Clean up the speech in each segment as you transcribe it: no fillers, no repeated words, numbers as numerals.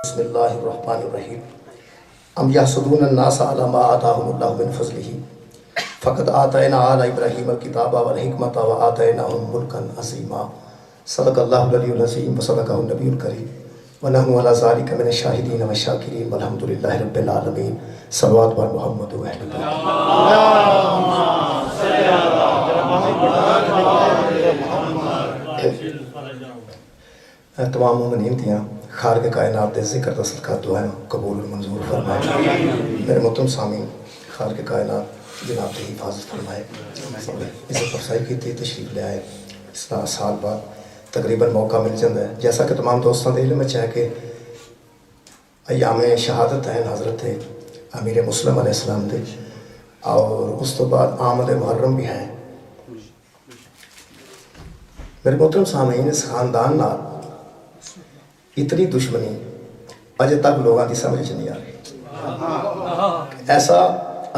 بسم اللہ الرحمن الرحیم ام یحسدون الناس علی ما آتاہم اللہ من فضلہ فقد آتینا آل ابراہیم الکتاب والحکمۃ وآتیناہم ملکا عظیما صدق اللہ العلی العظیم وصدقہ النبی الکریم ونحن علی ذلک من الشاہدین والشاکرین والحمد للہ رب العالمین صلوات بر محمد و اہل بیت تمام مومنین دیاں خالق کائنات دے ذکر دا صدقہ دعائیں قبول منظور فرمائے. میرے محترم سامعین، خالق کائنات جناب کی حفاظت فرمائے، عزت افزائی کی تھی، تشریف لے آئے. اس طرح سال بعد تقریباً موقع مل جاتا ہے. جیسا کہ تمام دوستوں دے علم ہے کہ ایام شہادت ہیں حضرت امیر مسلم علیہ السلام دے، اور اس تو بعد آمد محرم بھی ہیں. میرے محترم سامعین، اس خاندان نال اتنی دشمنی اجے تک لوگوں کی سمجھ نہیں آ رہی. ایسا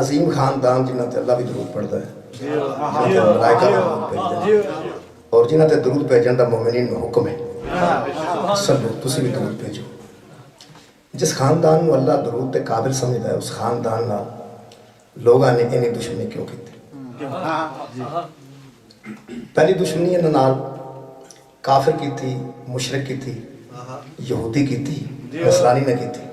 عظیم خاندان جنہاں تے اللہ بھی درود پڑھتا ہے، ملائکہ بھی درود بھیجتے ہیں، اور جنہاں تے درود بھیجن دا مومنین میں حکم ہے. سب تسی بھی درود بھیجو. جس خاندان میں اللہ درود تے قابل سمجھتا ہے، اس خاندان نال لوگاں نے انہی دشمنی کیوں کی تھی؟ پہلی دشمنی انہاں نال کافر کی تھی، مشرک کی تھی، یہودی کی تھی، نصرانی نے کی تھی.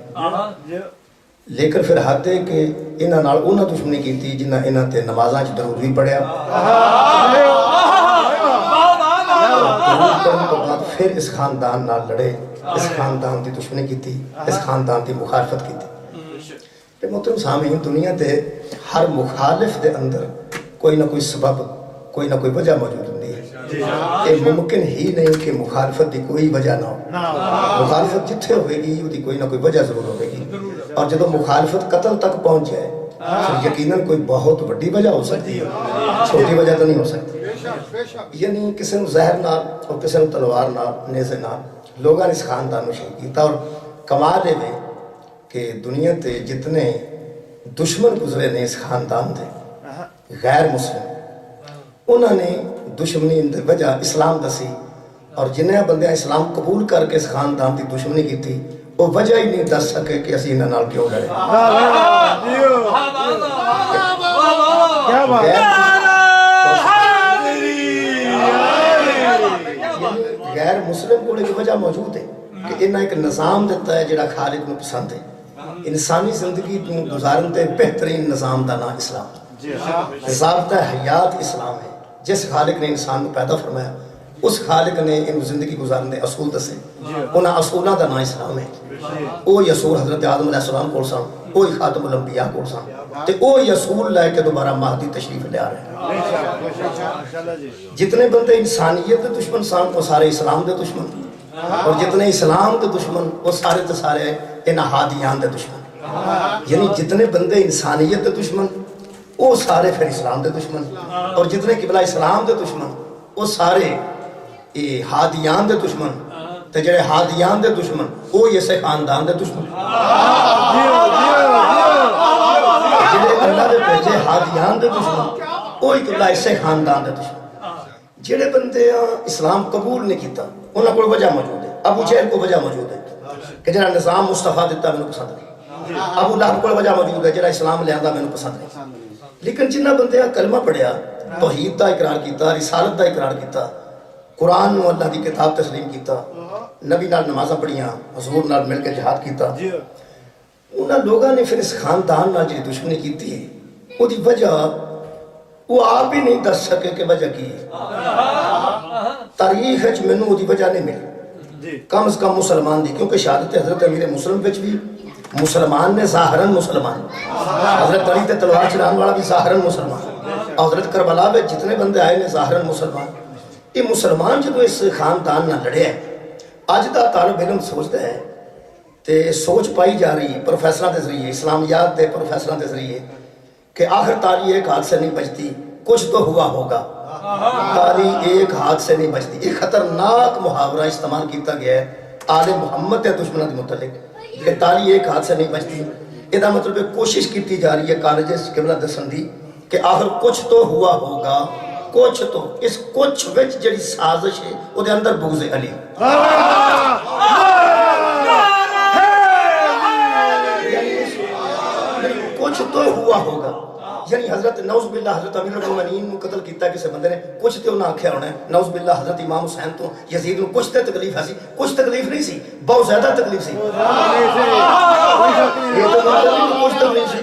لیکن پھر حد ہے کہ انہاں نال انہاں دشمنی کی تھی جنہاں انہاں تے نمازاں چ درود بھی پڑھیا. درود پڑھن تو بعد پھر اس خاندان نال لڑے، اس خاندان دی دشمنی کی تھی، اس خاندان دی مخالفت کی تھی. تے محترم سامعین، دنیا تے ہر مخالف دے اندر کوئی نہ کوئی سبب، کوئی نہ کوئی وجہ موجود ہوتی ہے. یہ ممکن ہی نہیں کہ مخالفت دی کوئی وجہ نہ ہو. مخالفت جتھے ہوئے گی وہ کوئی نہ کوئی وجہ ضرور ہوئے گی، اور جب مخالفت قتل تک پہنچ جائے پھر یقیناً کوئی بہت بڑی وجہ ہو سکتی ہے، چھوٹی وجہ تو نہیں ہو سکتی. یعنی کسی نے زہر نال اور کسی نے تلوار نال، نیزے نال لوگوں نے اس خاندان میں شہید کیتا. اور کمال ہے کہ دنیا تے جتنے دشمن گزرے نے اس خاندان دے غیر مسلم، انہوں نے دشمنی وجہ اسلام دسی، اور جنہیں بندے اسلام قبول کر کے اس خاندان کی دشمنی کی تھی وہ وجہ ہی نہیں دس سکے کہ اسی انہاں نال کیوں لڑے. غیر مسلم کو ایک وجہ موجود ہے کہ انہاں ایک نظام دیتا ہے جڑا خالق کو پسند ہے. انسانی زندگی گزارن تے بہترین نظام دا نام اسلام، ضابطہ حیات اسلام ہے. جس خالق نے انسان کو پیدا فرمایا اس خالق نے ان زندگی گزارنے اصول دسے، انہاں اصولوں دا نام اسلام ہے. وہی اصول حضرت آدم علیہ السلام کو سن، وہی خاتم الانبیاء کو سن، تے وہی اصول لے کے دوبارہ مہدی تشریف لے آ رہے ہیں. جتنے بندے انسانیت دے دشمن سن وہ سارے اسلام دے دشمن، اور جتنے اسلام دے دشمن وہ سارے تے سارے انہاں ہادیان دے دشمن. یعنی جتنے بندے انسانیت دے دشمن وہ سارے پھر اسلام دے دشمن، اور جتنے قبلہ اسلام دے دشمن وہ سارے ہادیان دے دشمن، تے جڑے ہادیان دے دشمن وہ اسے خاندان دے دشمن. جڑے اللہ دے بھیجے ہادیان دے دشمن وہی قبلہ اسے خاندان دے دشمن. جڑے بندے اسلام قبول نہیں کیتا انہاں کو وجہ موجود ہے. ابو جہل کو وجہ موجود ہے کہ جڑا نظام مصطفیٰ دیتا میں پسند نہیں. ابو لہب کو وجہ موجود ہے جڑا اسلام لے آندا میں پسند نہیں. لیکن جنہ بندے کلمہ پڑھیا، توحید دا اقرار کیتا، رسالت دا اقرار کیتا، قرآن نو اللہ دی کتاب تسلیم کیتا، نبی نال نمازاں پڑھیاں، حضور نال مل کے جہاد کیتا، انہاں لوگاں نے پھر اس خاندان نال جڑی دشمنی کیتی ہے وہ دی وجہ وہ آپ ہی نہیں دس سکے کہ وجہ کی ہے. تاریخ وچ مینوں وہ دی وجہ نہیں ملی، کم از کم مسلمان دی، کیونکہ شہادت حضرت امیر مسلم وچ بھی مسلمان نے ظاہراً مسلمان، حضرت علی تے تلوار چلانے والا بھی ظاہراً مسلمان، حضرت کربلا میں جتنے بندے آئے نے ظاہراً مسلمان. یہ مسلمان جب اس خاندان نہ لڑے ہیں، آج دا طالب علم سوچتا ہے تے سوچ پائی جا رہی ہے پروفیسروں کے ذریعے، اسلامیات دے پروفیسروں کے ذریعے کہ آخر تاریخ ایک ہاتھ سے نہیں بچتی، کچھ تو ہوا ہوگا. تاریخ ایک ہاتھ سے نہیں بچتی. ایک خطرناک محاورہ استعمال کیتا گیا ہے آل محمد کے دشمنوں کے متعلق کہ تاریخ ایک ہاتھ سے نہیں بچتی. یہ مطلب کوشش کی جا رہی ہے کالجز قبلہ دسن دی کہ آخر کچھ تو ہوا ہوگا، کچھ تو اس کچھ وچ جڑی سازش ہے وہ دے اندر بغض علی. کچھ تو ہوا ہوگا. یعنی حضرت نعوذ باللہ حضرت امیر المومنین کو قتل کیتا کسی بندے نے, کچھ تے انہاں آکھیا ہونا ہے نعوذ باللہ حضرت امام حسین تو یزید نو کچھ تے تکلیف ہے سی, کچھ تکلیف نہیں سی, بہت زیادہ تکلیف سی. یہ تو مطلب کچھ تکلیف سی.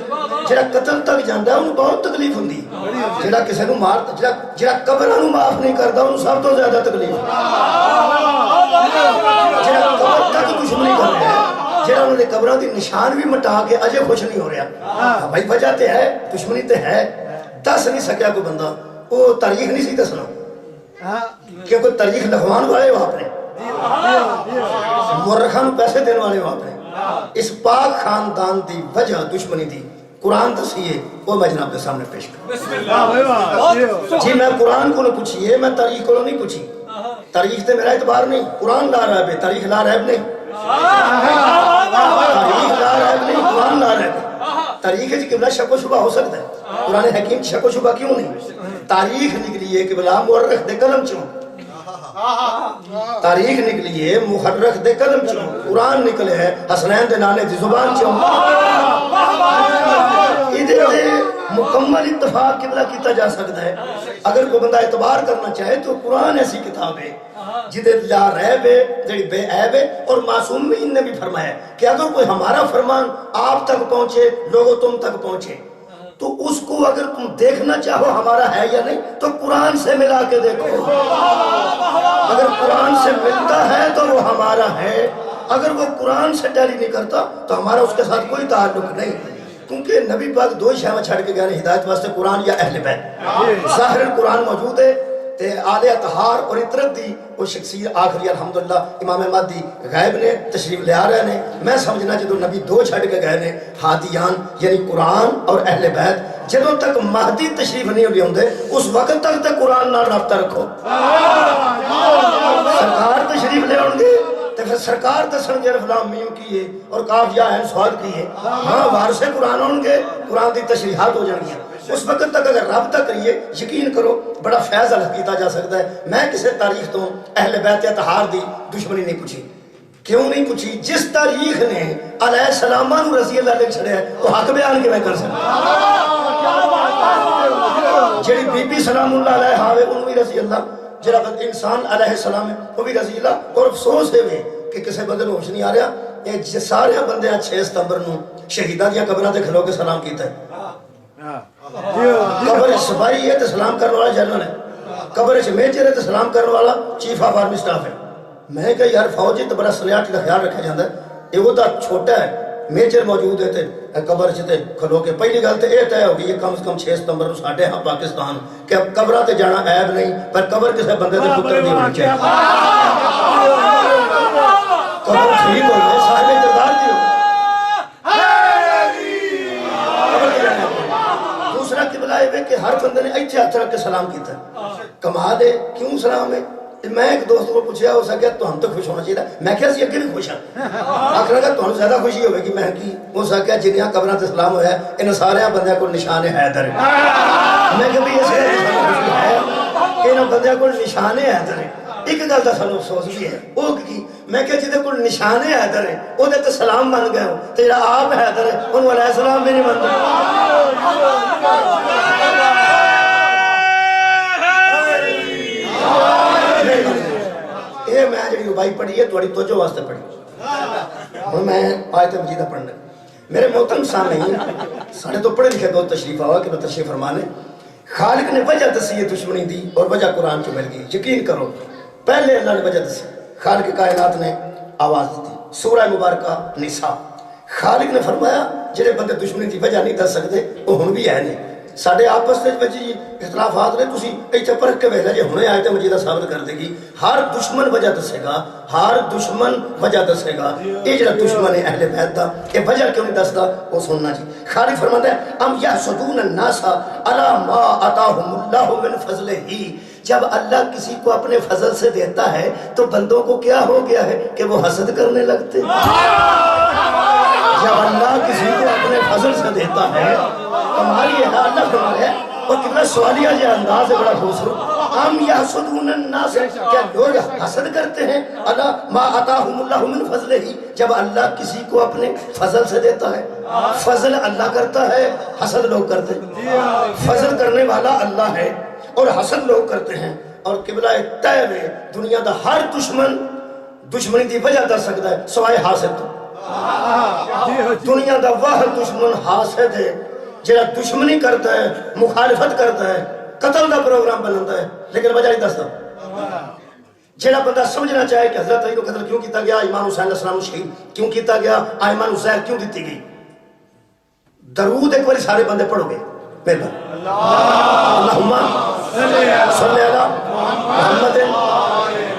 جڑا قتل تک جاندا ہے انہوں بہت تکلیف ہوندی. جڑا کسی نو مار جڑا قبراں نو معاف نہیں کردا انہوں سب تو زیادہ تکلیف. جڑا قبر تک دشمنی کردا ہے, جہاں انہوں نے قبروں کی نشان بھی مٹا کے اجے خوش نہیں ہو رہا. بھائی وجہ تے ہے, دشمنی تے ہے, دس نہیں سکیا کوئی بندہ, وہ تاریخ نہیں سی دسنا کیونکہ تاریخ لکھوان والے ہو آپ نے, مورخاں نو پیسے دینے والے ہو آپ نے. اس پاک خاندان دی وجہ دشمنی دی قرآن دسیے وہ میں جناب کے سامنے پیش کروں. جی میں قرآن کو نہ پوچھیے, میں تاریخ کو نہیں پوچھی. تاریخ تے میرا اعتبار نہیں, قرآن لا رہا ہے, تاریخ لا رہا ہے نہیں, تاریخ لا رہا ہے نہیں, قرآن لا رہا ہے. تاریخ ہے قبلہ شک و شبہ ہو سکتا ہے, قرآن حکیم شک و شبہ کیوں نہیں. تاریخ نکلی ہے قبلہ مورخ دے قلم چوں, تاریخ نکلی ہے محرخ دے قلم چوں, قرآن نکلے ہے حسنین دے نانے دی زبان چوں. ادھر دے مکمل اتفاق قبلہ کیتا جا سکتا ہے. اگر کوئی بندہ اعتبار کرنا چاہے تو قرآن ایسی کتاب ہے جدے لا ریب ہے, جڑی بے عیب ہے. اور معصومین نے بھی فرمایا کہ اگر کوئی ہمارا فرمان آپ تک پہنچے, لوگوں تم تک پہنچے, تو اس کو اگر تم دیکھنا چاہو ہمارا ہے یا نہیں تو قرآن سے ملا کے دیکھو. اگر قرآن سے ملتا ہے تو وہ ہمارا ہے, اگر وہ قرآن سے ٹیلی نہیں کرتا تو ہمارا اس کے ساتھ کوئی تعلق نہیں. کیونکہ نبی پاک دو ہی شہوہ چھڑ کے گئے ہدایت واسطے, قرآن یا اہل بیت. ظاہر القرآن موجود ہے تے آل اطہار اور اطرت دی وہ شخصیت آخری الحمدللہ امام مہدی غائب نے تشریف لے آ رہے نے. میں سمجھنا جدو نبی دو چھڑ کے گئے نے ہادیان یعنی قرآن اور اہل بیت, جدوں تک مہدی تشریف نہیں لے ہوندے اس وقت تک تے قرآن نال رابطہ رکھو. سرکار تشریف لے ہون گے تو پھر سرکار دسن گے الف لام میم کی ہے اور کاف یا عین صاد کی ہے. ہاں وارث قرآن ہون گے, قرآن دی تشریحات ہو جان گی. اس وقت تک اگر رابطہ کریے یقین کرو بڑا فیض الگ کیتا جا سکتا ہے. میں کسی تاریخ تو اہل بیت اطہار دی دشمنی نہیں پوچھی. کیوں نہیں پوچھی؟ جس تاریخ نے علیہ السلام رضی اللہ لکھ چھڑے ہے وہ حق بیان کے میں کر سکتا. جڑی بی بی سلام اللہ علیہ ہاوے ان بھی رضی اللہ, جڑا انسان علیہ السلام ہے وہ بھی رضی اللہ. اور افسوس ہے کہ کسی بندے نو ہوش نہیں آ رہا, یہ سارے بندے 6 ستمبر نو شہیداں دیاں قبراں تے کھلو کے سلام کیتا ہے. قبر سپاہی ہے تو سلام کرنے والا جنرل ہے, قبر میجر ہے تو سلام کرنے والا چیف آف آرمی سٹاف ہے. میں کہا یار فوجی تو بڑا سلیاٹی کا خیال رکھا جاتا ہے, یہ وہ چھوٹا ہے, میجر موجود ہے تے قبر چ کھلو کے. پہلی گل تو یہ طے ہوگی یہ کم از کم 6 ستمبر ساڈے ہاں پاکستان کہ قبراں تے جانا عیب نہیں, پر قبر کسی بندے دے پتر دی ہونی چاہیے. قبر ٹھیک ہو گئے صاحب اقتدار دی ہو. دوسرا قبلہ ہے کہ ہر بندے نے ایتھے ہاتھ رکھ کے سلام کیتا ہے. کمال ہے, کیوں سلام ہے؟ میں ایک دوست کو پوچھا ہو سکیا تو ہم تو خوش ہونا چاہیے. میں کہا سی اگے بھی خوش ہیں, آخر کہ تمہیں زیادہ خوشی ہوئے گی. میں کی ہو سکیا جنیاں قبروں تے سلام ہوا ہے ان سارے بندیاں کو نشان حیدر ہے. میں کہ بھئی اس خوشی ہے کہ ان بندیاں کو نشان حیدر ہے. ایک گل دا سانو افسوس بھی ہے, وہ کی میں کہ جدے کول نشان حیدر ہے او دے تے سلام بن گئے ہو تے جڑا آپ حیدر ہے انہوں علیہ السلام بھی نہیں بنتا. یہ میں جڑی ربائی پڑھی ہے تھوڑی توجہ واسطے پڑھی, اور میں آیت مجیدہ پڑھنا. میرے محترم سامعین, سارے تو پڑھے لکھے دوست تشریف آوا کہ میں تشریف فرمانے. خالق نے وجہ دسی ہے دشمنی دی اور وجہ قرآن کی مل گئی. یقین کرو پہلے اللہ نے وجہ دسی, خالق کائنات نے آواز دی. سورہ مبارکہ نساء, خالق نے فرمایا جڑے بندے دشمنی دی وجہ نہیں دس سکتے وہ ہن بھی ہے نہیں. ساڈے آپس دے وچ جی اختلافات نے, تسی ایتھے پرکھ کے ویکھ لو جے ہنے آیت مجیدہ ثابت کر دے گی. ہر دشمن وجہ دسے گا, ہر دشمن وجہ دسے گا. یہ جڑا دشمن ہے اہل بیت دا یہ وجہ کیوں نہیں دسدا وہ سننا جی. خالق فرماتا ہے ام یحسدون الناس علی ما آتاہم اللہ من فضلہ, جب اللہ کسی کو اپنے فضل سے دیتا ہے تو بندوں کو کیا ہو گیا ہے کہ وہ حسد کرنے لگتے. جب اللہ کسی کو اپنے فضل سے دیتا ہے کمال یہ ہے اللہ فرماتا ہے. اور کتنا سوالیہ یہ انداز ہے بڑا خوبصورت. ہم یحسدون الناس، کیا لوگ حسد کرتے ہیں الا ما آتاہم اللہ من فضلہ، جب اللہ کسی کو اپنے فضل سے دیتا ہے. فضل اللہ کرتا ہے، حسد لوگ کرتے ہیں. فضل کرنے والا اللہ ہے اور حسد لوگ کرتے ہیں. اور قبلہ طے میں دنیا دا ہر دشمن دشمنی دی وجہ دس سکتا ہے سوائے حاسد. دنیا دا وہ دشمن حاسد ہے جہاں دشمنی کرتا ہے، مخالفت کرتا ہے، قتل دا پروگرام بناتا ہے، لیکن وجہ نہیں دستا. جہاں بندہ سمجھنا چاہے کہ حضرت علی کو قتل کیوں کیتا گیا، امام حسین علیہ السلام شہید کیوں کیتا گیا، ایمان حسین کیوں دیتی گئی. درود ایک باری سارے بندے پڑھو گے میرے اللہم صلی علی محمد.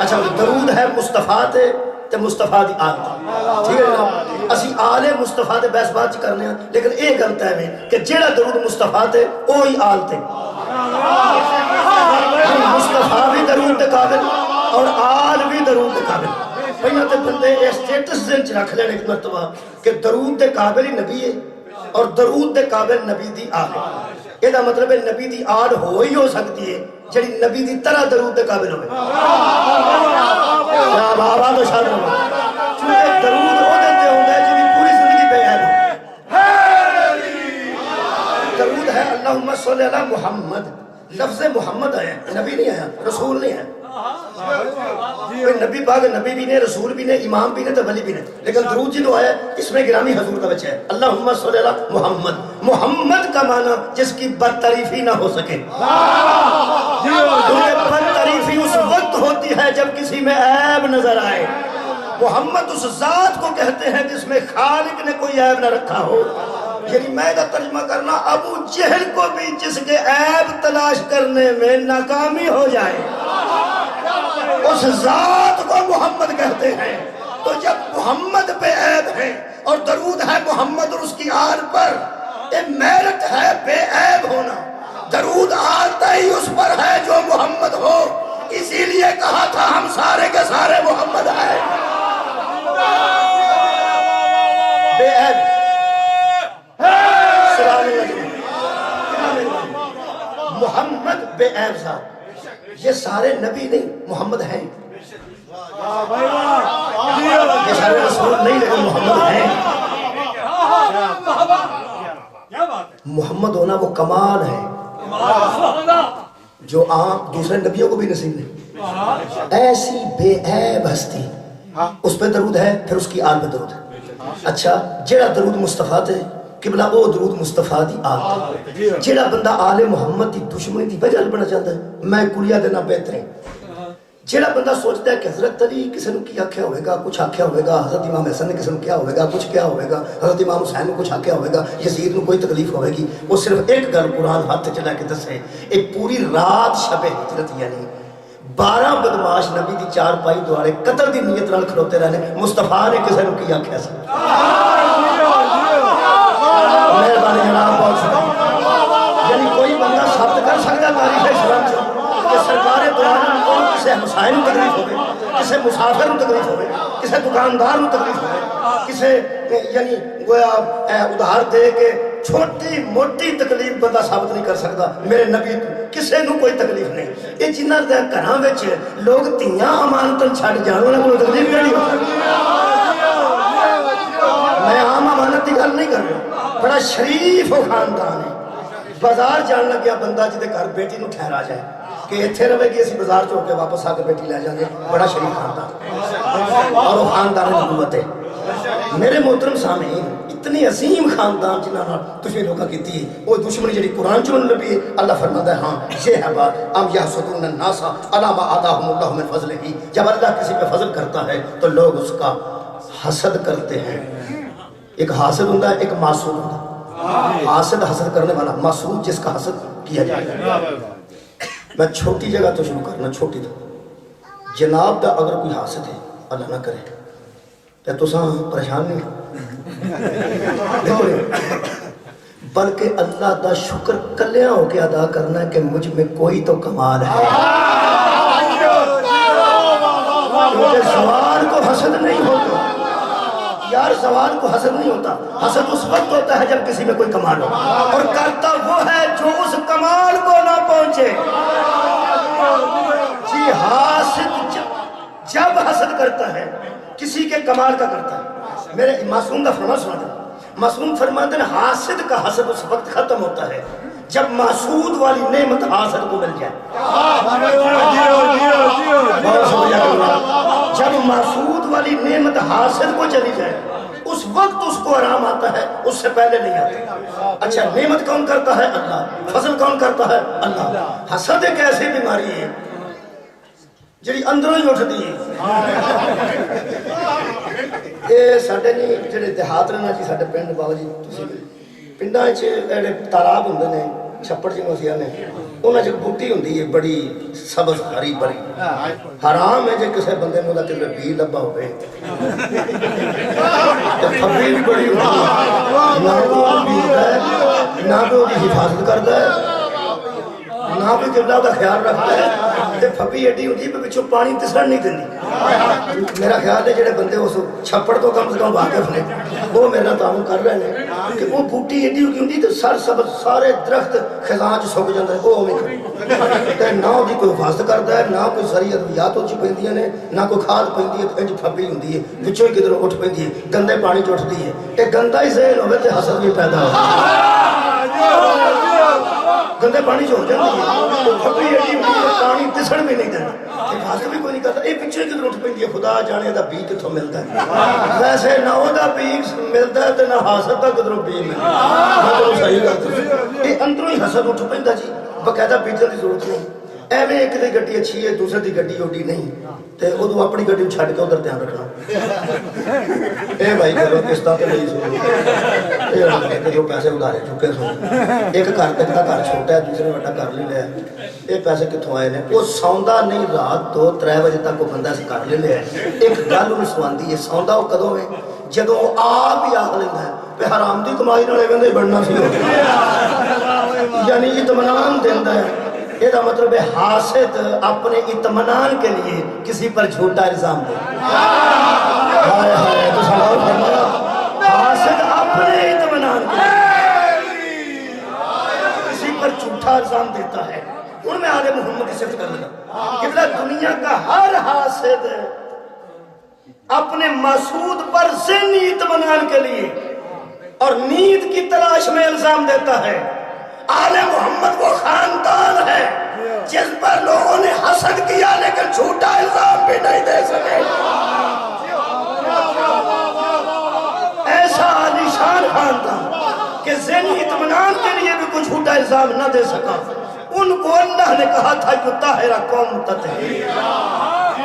اچھا درود ہے مصطفیٰ تے تے مصطفیٰ دی آل تے، ٹھیک ہے نا. اسی آل مصطفیٰ تے بحث بات چ کرنے ہیں، لیکن ایک غلط ہے کہ جیڑا درود مصطفیٰ تے وہی آل تے. مصطفیٰ بھی درود تے قابل اور آل بھی درود تے قابل. پہلے تے بندے اسٹیٹس دن چ رکھ لین ایک مرتبہ کہ درود تے قابل ہی نبی ہے اور درود دے قابل نبی دی آل ہے. یہ دا مطلب ہے نبی دی آل ہو ہی ہو سکتی ہے جڑی نبی دی طرح درود دے قابل ہوئے. یا بابا تو شاد رہا چونکہ درود ہو دیتے ہوں گے جو بھی پوری زندگی بے عیب ہو. درود ہے اللہم صلی علی محمد. لفظ محمد آیا، نبی نہیں آیا، رسول نہیں آیا. نبی پاک نبی بھی نہیں، رسول بھی نہیں، امام بھی نہیں تو ولی بھی نہیں. لیکن درود جی تو آیا اس میں گرامی حضور کا بچہ ہے. اللہم صلی علی محمد. محمد کا معنی جس کی بدتعریفی نہ ہو سکے. کیونکہ بدتعریفی اس وقت ہوتی ہے جب کسی میں عیب نظر آئے. محمد اس ذات کو کہتے ہیں جس میں خالق نے کوئی عیب نہ رکھا ہو. یعنی میں دا ترجمہ کرنا ابو جہل کو بھی جس کے عیب تلاش کرنے میں ناکامی ہو جائے اس ذات کو محمد کہتے ہیں. تو جب محمد پہ عیب ہے اور درود ہے محمد اور اس کی آل پر، یہ میرٹ ہے بے عیب ہونا. درود آتا ہی اس پر ہے جو محمد ہو. اسی لیے کہا تھا ہم سارے کے سارے محمد ہیں. بے عیب محمد بے عیب ذات. یہ سارے نبی نہیں، محمد ہیں. یہ سارے رسول نہیں لیکن محمد ہیں. محمد ہونا وہ کمال ہے جو عام دوسرے نبیوں کو بھی نصیب نہیں. ایسی بے عیب ہستی، اس پہ درود ہے پھر اس کی آل پہ درود ہے. اچھا جیڑا درود مصطفیٰ تے قبلہ وہ درود مصطفیٰ دی آل. جیڑا بندہ آل محمد دی دشمنی دی وجہ بنا چاہتا ہے میں کلیا دینا بہترین. جیڑا بندہ سوچتا ہے کہ حضرت علی کسی نے کیا آکھیا ہوئے گا، کچھ آکھیا ہوئے گا، حضرت امام حسن نے کسی نے کیا ہوئے گا، کچھ کیا ہوئے گا، حضرت امام حسین نے کچھ آکھیا ہوئے گا، یزید نے کوئی تکلیف ہوئے گی، وہ صرف ایک گل قرآن ہاتھ چلا کے دسے. ایک پوری رات شب ہجرت یعنی 12 بدماش نبی دی چار پائی دوارے قتل دی نیت نال کھلوتے رہنے. مصطفیٰ نے کسی نے کیا آکھیا سی. مہربانی جناب بہت شکریہ. یعنی کوئی بندہ ثابت کر سکتا تاریخ اسلام سے کہ سرکار دو عالم کو کسی ہمسائے کو تکلیف ہوئے، کسی مسافر کو تکلیف ہوئے، کسی دکاندار کو تکلیف ہوئے، کسی یعنی گویا ادھار دے کے چھوٹی موٹی تکلیف بندہ ثابت نہیں کر سکتا. میرے نبی کسی نو کوئی تکلیف نہیں. یہ جنہ دے گھراں وچ لوگ تیاں امانتاں چھڈ جان انہاں کو تکلیف نہیں ہو سکتی. میں عام امانت کی گل نہیں کر رہا، بڑا شریف و خاندان ہے. بازار جان لگیا بندہ جدے گھر بیٹی نو ٹھہرا جائے کہ اتھے رہے گی اسی بازار چو کے واپس آ کے بیٹی لے جانے، بڑا شریف خاندان اور وہ خاندان نبوت ہے. میرے محترم سامعین اتنی عظیم خاندان جنہاں تشریح لوگاں کیتی ہے وہ دشمنی جڑی قرآن چ نبی ہے. اللہ فرماتا ہے ہاں یہ ہے بات ام یحسدون الناس علی ما آتاہم اللہ من فضلہ. جب اللہ کسی پہ فضل کرتا ہے تو لوگ اس کا حسد کرتے ہیں. ایک حاسد ہوتا ہے، ایک معصوم ہوتا ہے. حاسد حسد کرنے والا، معصوم جس کا حسد کیا جائے. میں چھوٹی جگہ تو شروع کرنا، چھوٹی تو جناب دا اگر کوئی حاسد ہے اللہ نہ کرے تو تساں پریشان نہیں بلکہ اللہ دا شکر کلیاں ہو کے ادا کرنا ہے کہ مجھ میں کوئی تو کمال ہے. کیونکہ زوال کو حسد نہیں ہوتا یار، زوال کو حسد نہیں ہوتا. حسد اس وقت ہوتا ہے جب کسی میں کوئی کمال ہو، اور کرتا وہ ہے جو اس کمال کو نہ پہنچے. جی حاسد جب حسد کرتا ہے کسی کے کمال کا کرتا ہے. میرے معصوم کا فرمان سنا تھا. معصوم فرماتے ہیں حاسد کا حسد اس وقت ختم ہوتا ہے جب محسود والی نعمت حاسد کو مل جائے. جب محسود والی نعمت حاسد کو چلی جائے اس وقت اس کو آرام آتا ہے, اس سے پہلے نہیں آتا. اچھا نعمت کون کرتا ہے؟ اللہ. فضل کون کرتا ہے؟ اللہ. حسد ایک ایسی بیماری ہے جی اندروں ہی اٹھتی ہے. یہ ساڈے نہیں جڑے دیہات رہنا جی ساڈے پنڈ بابا جی پنڈاں جڑے تالاب ہوندے نے چھپڑ جنوں اسی آنے انہاں چ بوٹی ہوندی ہے بڑی سبز ہری بھری. حرام ہے جے کسے بندے نوں دا کدھر بی لبا ہوے تے پھبی بھی بڑی ہوندی ہے نہ کوئی بیجدا ہے نہ کوئی حفاظت کردا ہے نہ کوئی قبلہ کا خیال رکھتا ہے. تے پھبی ایڈی ہوندی ہے پچھوں پانی تسن نہیں دیندی. میرا خیال ہے جڑے بندے اس چھپڑ تو کم سے کم واقف نے وہ میرا تعاون کر رہے ہیں کہ وہ بوٹی ایڈی ہوندی تے سر سبز سارے درخت خزاں چ سک جاندے وہ اوویں تے نہ دی کوئی حفاظت کردا ہے نہ کوئی سری ادویات او چ پیندیاں نے نہ کوئی کھاد پیندی ہے. انج پھبی ہوندی ہے وچوں ہی کدھر اٹھ پیندی ہے گندے پانی چ اٹھدی ہے. تے گندا ہی ذہن ہوے تے حسد بھی پیدا ہو گندے پانی چ ہو جاندی ہے. تو پھبی ایڈی ہوندی ہے پانی تسن بھی نہیں دیندی حفاظت بھی کوئی نہیں کرتا. یہ پچھے کدھر اٹھ پیندی ہے خدا جانے دا بی کتھوں ملتا ہے. ویسے نہ او دا بی ملتا ہے تے نہ حسد دا کدھروں بی ملتا ہے. میں تو صحیح کرتا یہ اندروں ہی حسد اٹھ پیندا جی باقاعدہ بیجن دی ضرورت نہیں. ایویں ایک دی گڈی اچھی ہے دوسرے دی گڈی اوڈی نہیں تے ادو اپنی گڈی نوں چھڈ کے ادھر دھیان رکھنا. اے بھائی کرو قسطاں تے نہیں سو اے جو پیسے ادھارے چکے سو ایک گھر تک دا گھر چھوٹا ہے دوسرے بڑا گھر لے لیا. یہ پیسے کتوں آئے نے؟ وہ سوندا نہیں رات 2-3 بجے تک وہ بندہ سے گھر لے لیا. ایک گل انہوں سواندی ہے سوندا وہ کدوں ہے جدوں آپ ہی آخ لینا ہے پہ حرام دی کمائی نالے کہندے بڑھنا سی یعنی اطمینان دیندا ہے. یہ مطلب ہے حاسد اپنے اطمینان کے لیے کسی پر جھوٹا الزام دے. ہائے ہائے تو سوال فرمایا حاسد اپنے اطمینان کے لیے کسی پر جھوٹا الزام دیتا ہے. ان میں آل محمد کی صفت کر لگا کہ دنیا کا ہر حاسد اپنے مسعود پر ذہنی اطمینان کے لیے اور نیند کی تلاش میں الزام دیتا ہے. آل محمد وہ خاندان ہے جس پر لوگوں نے حسد کیا لیکن جھوٹا الزام بھی نہیں دے سکے. ایسا عالیشان خاندان کہ ذہنی اطمینان کے لیے بھی کوئی جھوٹا الزام نہ دے سکا. ان کو اللہ نے کہا تھا کہ طاہرہ قوم تطہیر.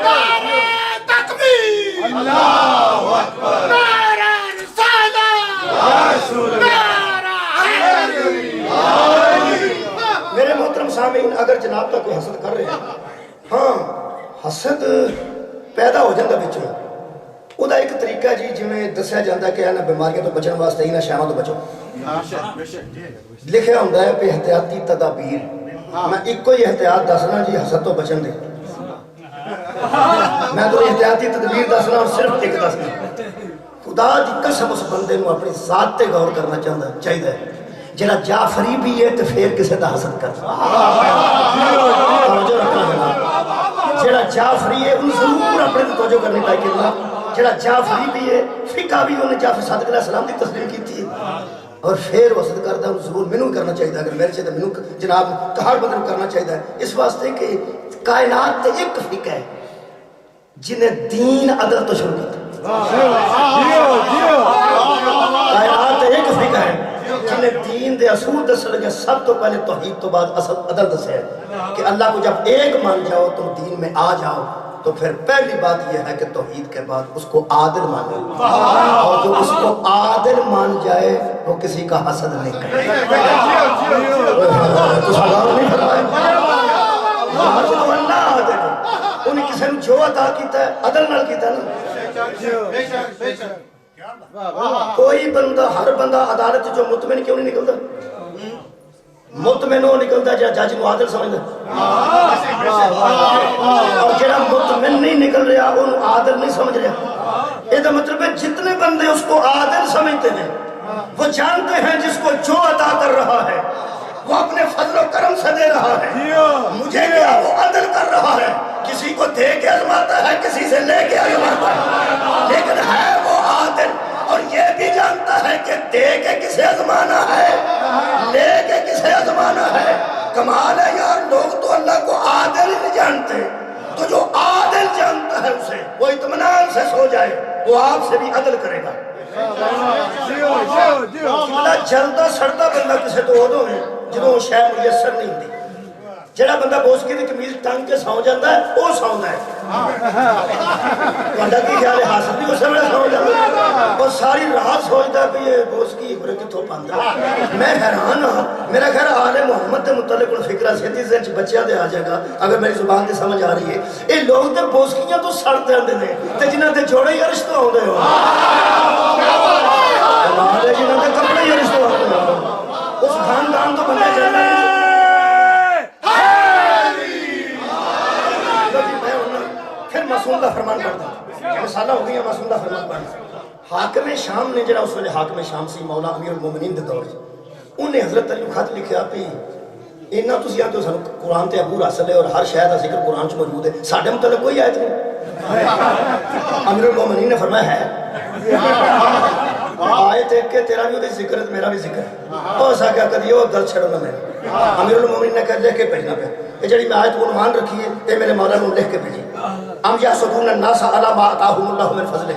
نعرہ تکبیر اللہ اکبر نعرہ رسالہ نعرہ حیدری. میرے محترم سامعین اگر جناب کا کوئی حسد کر رہے ہیں ہاں حسد پیدا ہو جاتا بچوں وہ دا ایک طریقہ جی جویں دسیا جاتا ہے کہ انہاں بیماریاں تو بچن واسطے انہاں شاموں تو بچو. لکھیا ہوندا ہے کہ احتیاطی تدابیر. میں ایک کوئی احتیاط دسنا جی حسد تو بچن دے. میں تو احتیاطی تدبیر دسنا اور صرف ایک دسنا. خدا دی قسم اس بندے نو اپنی ذات تے غور کرنا چاہیے جڑا جعفری بھی ہے تو پھر کسے دا حسد کرتا. توجہ رکھنا جناب جڑا جعفری ہے ان ضرور اپنے توجہ کرنے پائے کہ جڑا جعفری بھی ہے فقہ بھی انہیں جعفر صادق علیہ السلام کی تسلیم کی تھی اور پھر حسد کرتا ہے ضرور مینوں کرنا چاہیے. اگر میرے چاہیے مینوں جناب ہر بندے کو کرنا چاہیے اس واسطے کہ کائنات تے ایک فقہ ہے جنہیں دین عدل تو شروع کیا. کائنات تے ایک فقہ ہے جنہیں دین دے اصول دس لگے سب تو پہلے توحید تو بعد اصل عدل دس ہے کہ اللہ کو جب ایک مان جاؤ تم دین میں آ جاؤ تو پھر پہلی بات یہ ہے کہ توحید کے بعد اس کو عادل مانو اور جو اس کو عادل مان جائے وہ کسی کا حسد نہیں کرے. تو سلام نہیں فرمائے تو اللہ عادل ہے انہیں کسی نے جو عطا کیتا ہے عدل نال کیتا نا. کوئی بندہ ہر بندہ عدالت جو مطمئن کیوں نہیں نکلتا؟ مطمئن وہ نکلتا ہے جہاں جج کو عادل سمجھتا اور جہاں مطمئن نہیں نکل رہا انہوں عادل نہیں سمجھ رہا. یہ مطلب ہے جتنے بندے اس کو عادل سمجھتے ہیں وہ جانتے ہیں جس کو جو عطا کر رہا ہے وہ اپنے فضل و کرم سے دے رہا ہے. مجھے کیا وہ عدل کر رہا ہے. کسی کو دے کے آزماتا ہے, کسی سے لے کے آزماتا ہے, لیکن ہے وہ عادل. اور یہ بھی جانتا ہے کہ دے کے کسے آزمانا ہے, لے کے کسے آزمانا ہے. کمال ہے یار, لوگ تو اللہ کو عادل ہی نہیں جانتے. تو جو عادل جانتا ہے اسے, وہ اطمینان سے سو جائے, وہ آپ سے بھی عدل کرے گا. جلدا سڑتا بندہ کسے تو ادو ہے جدوں شے میسر نہیں ہوتی. جڑا بندہ بوسکی دی کمیز ٹنگ کے سو جاتا ہے وہ سوندا ہے. بندہ کی خیال ہے حاصل بھی اسے ویلے سو جاتا ہے, اور ساری رات سوچتا ہے کہ یہ بوسکی برے کتوں پاندا. میں حیران ہوں, میرا خیر آل محمد کے متعلق ان فکرہ سیدھی ذہن چ بچیا دے آ جائے گا اگر میری زبان تے سمجھ آ رہی ہے. یہ لوگ تے بوسکیاں تو سڑ دے نے تے جنہاں دے جوڑے ہی عرش تو آؤندے ہو, جنہاں دے کپڑے ہی عرش تو آؤندے ہو, اس خاندان تو بندہ جانا ہے. معصوم دا فرمان پڑھتا, مثالہ ہو گئی معصوم دا فرمان پڑھتا. حاکم شام نے جڑا اس ویلے حاکم شام سی مولا امیر المومنین دے دور چ, انہیں حضرت علی خط لکھیا پی اینا تسی آتے ہو سانو قرآن تے عبور حاصل ہے اور ہر شے دا ذکر قرآن چ موجود ہے, ساڈے متعلق کوئی آیت نہیں. امیر المومنین نے فرمایا ہے آیت ایک کہ تیرا بھی ذکر ہے میرا بھی ذکر ہے. اور سا کیا کدی وہ گل چھڑو نہ میں. امیر المومنین نے کہا لکھ کے بھیجنا پہ, یہ جڑی میں آیت عنوان رکھی ہے یہ میرے مولا نے لکھ کے بھیجی. ام یحسدون الناس علی ما آتاہم اللہ من فضلہ,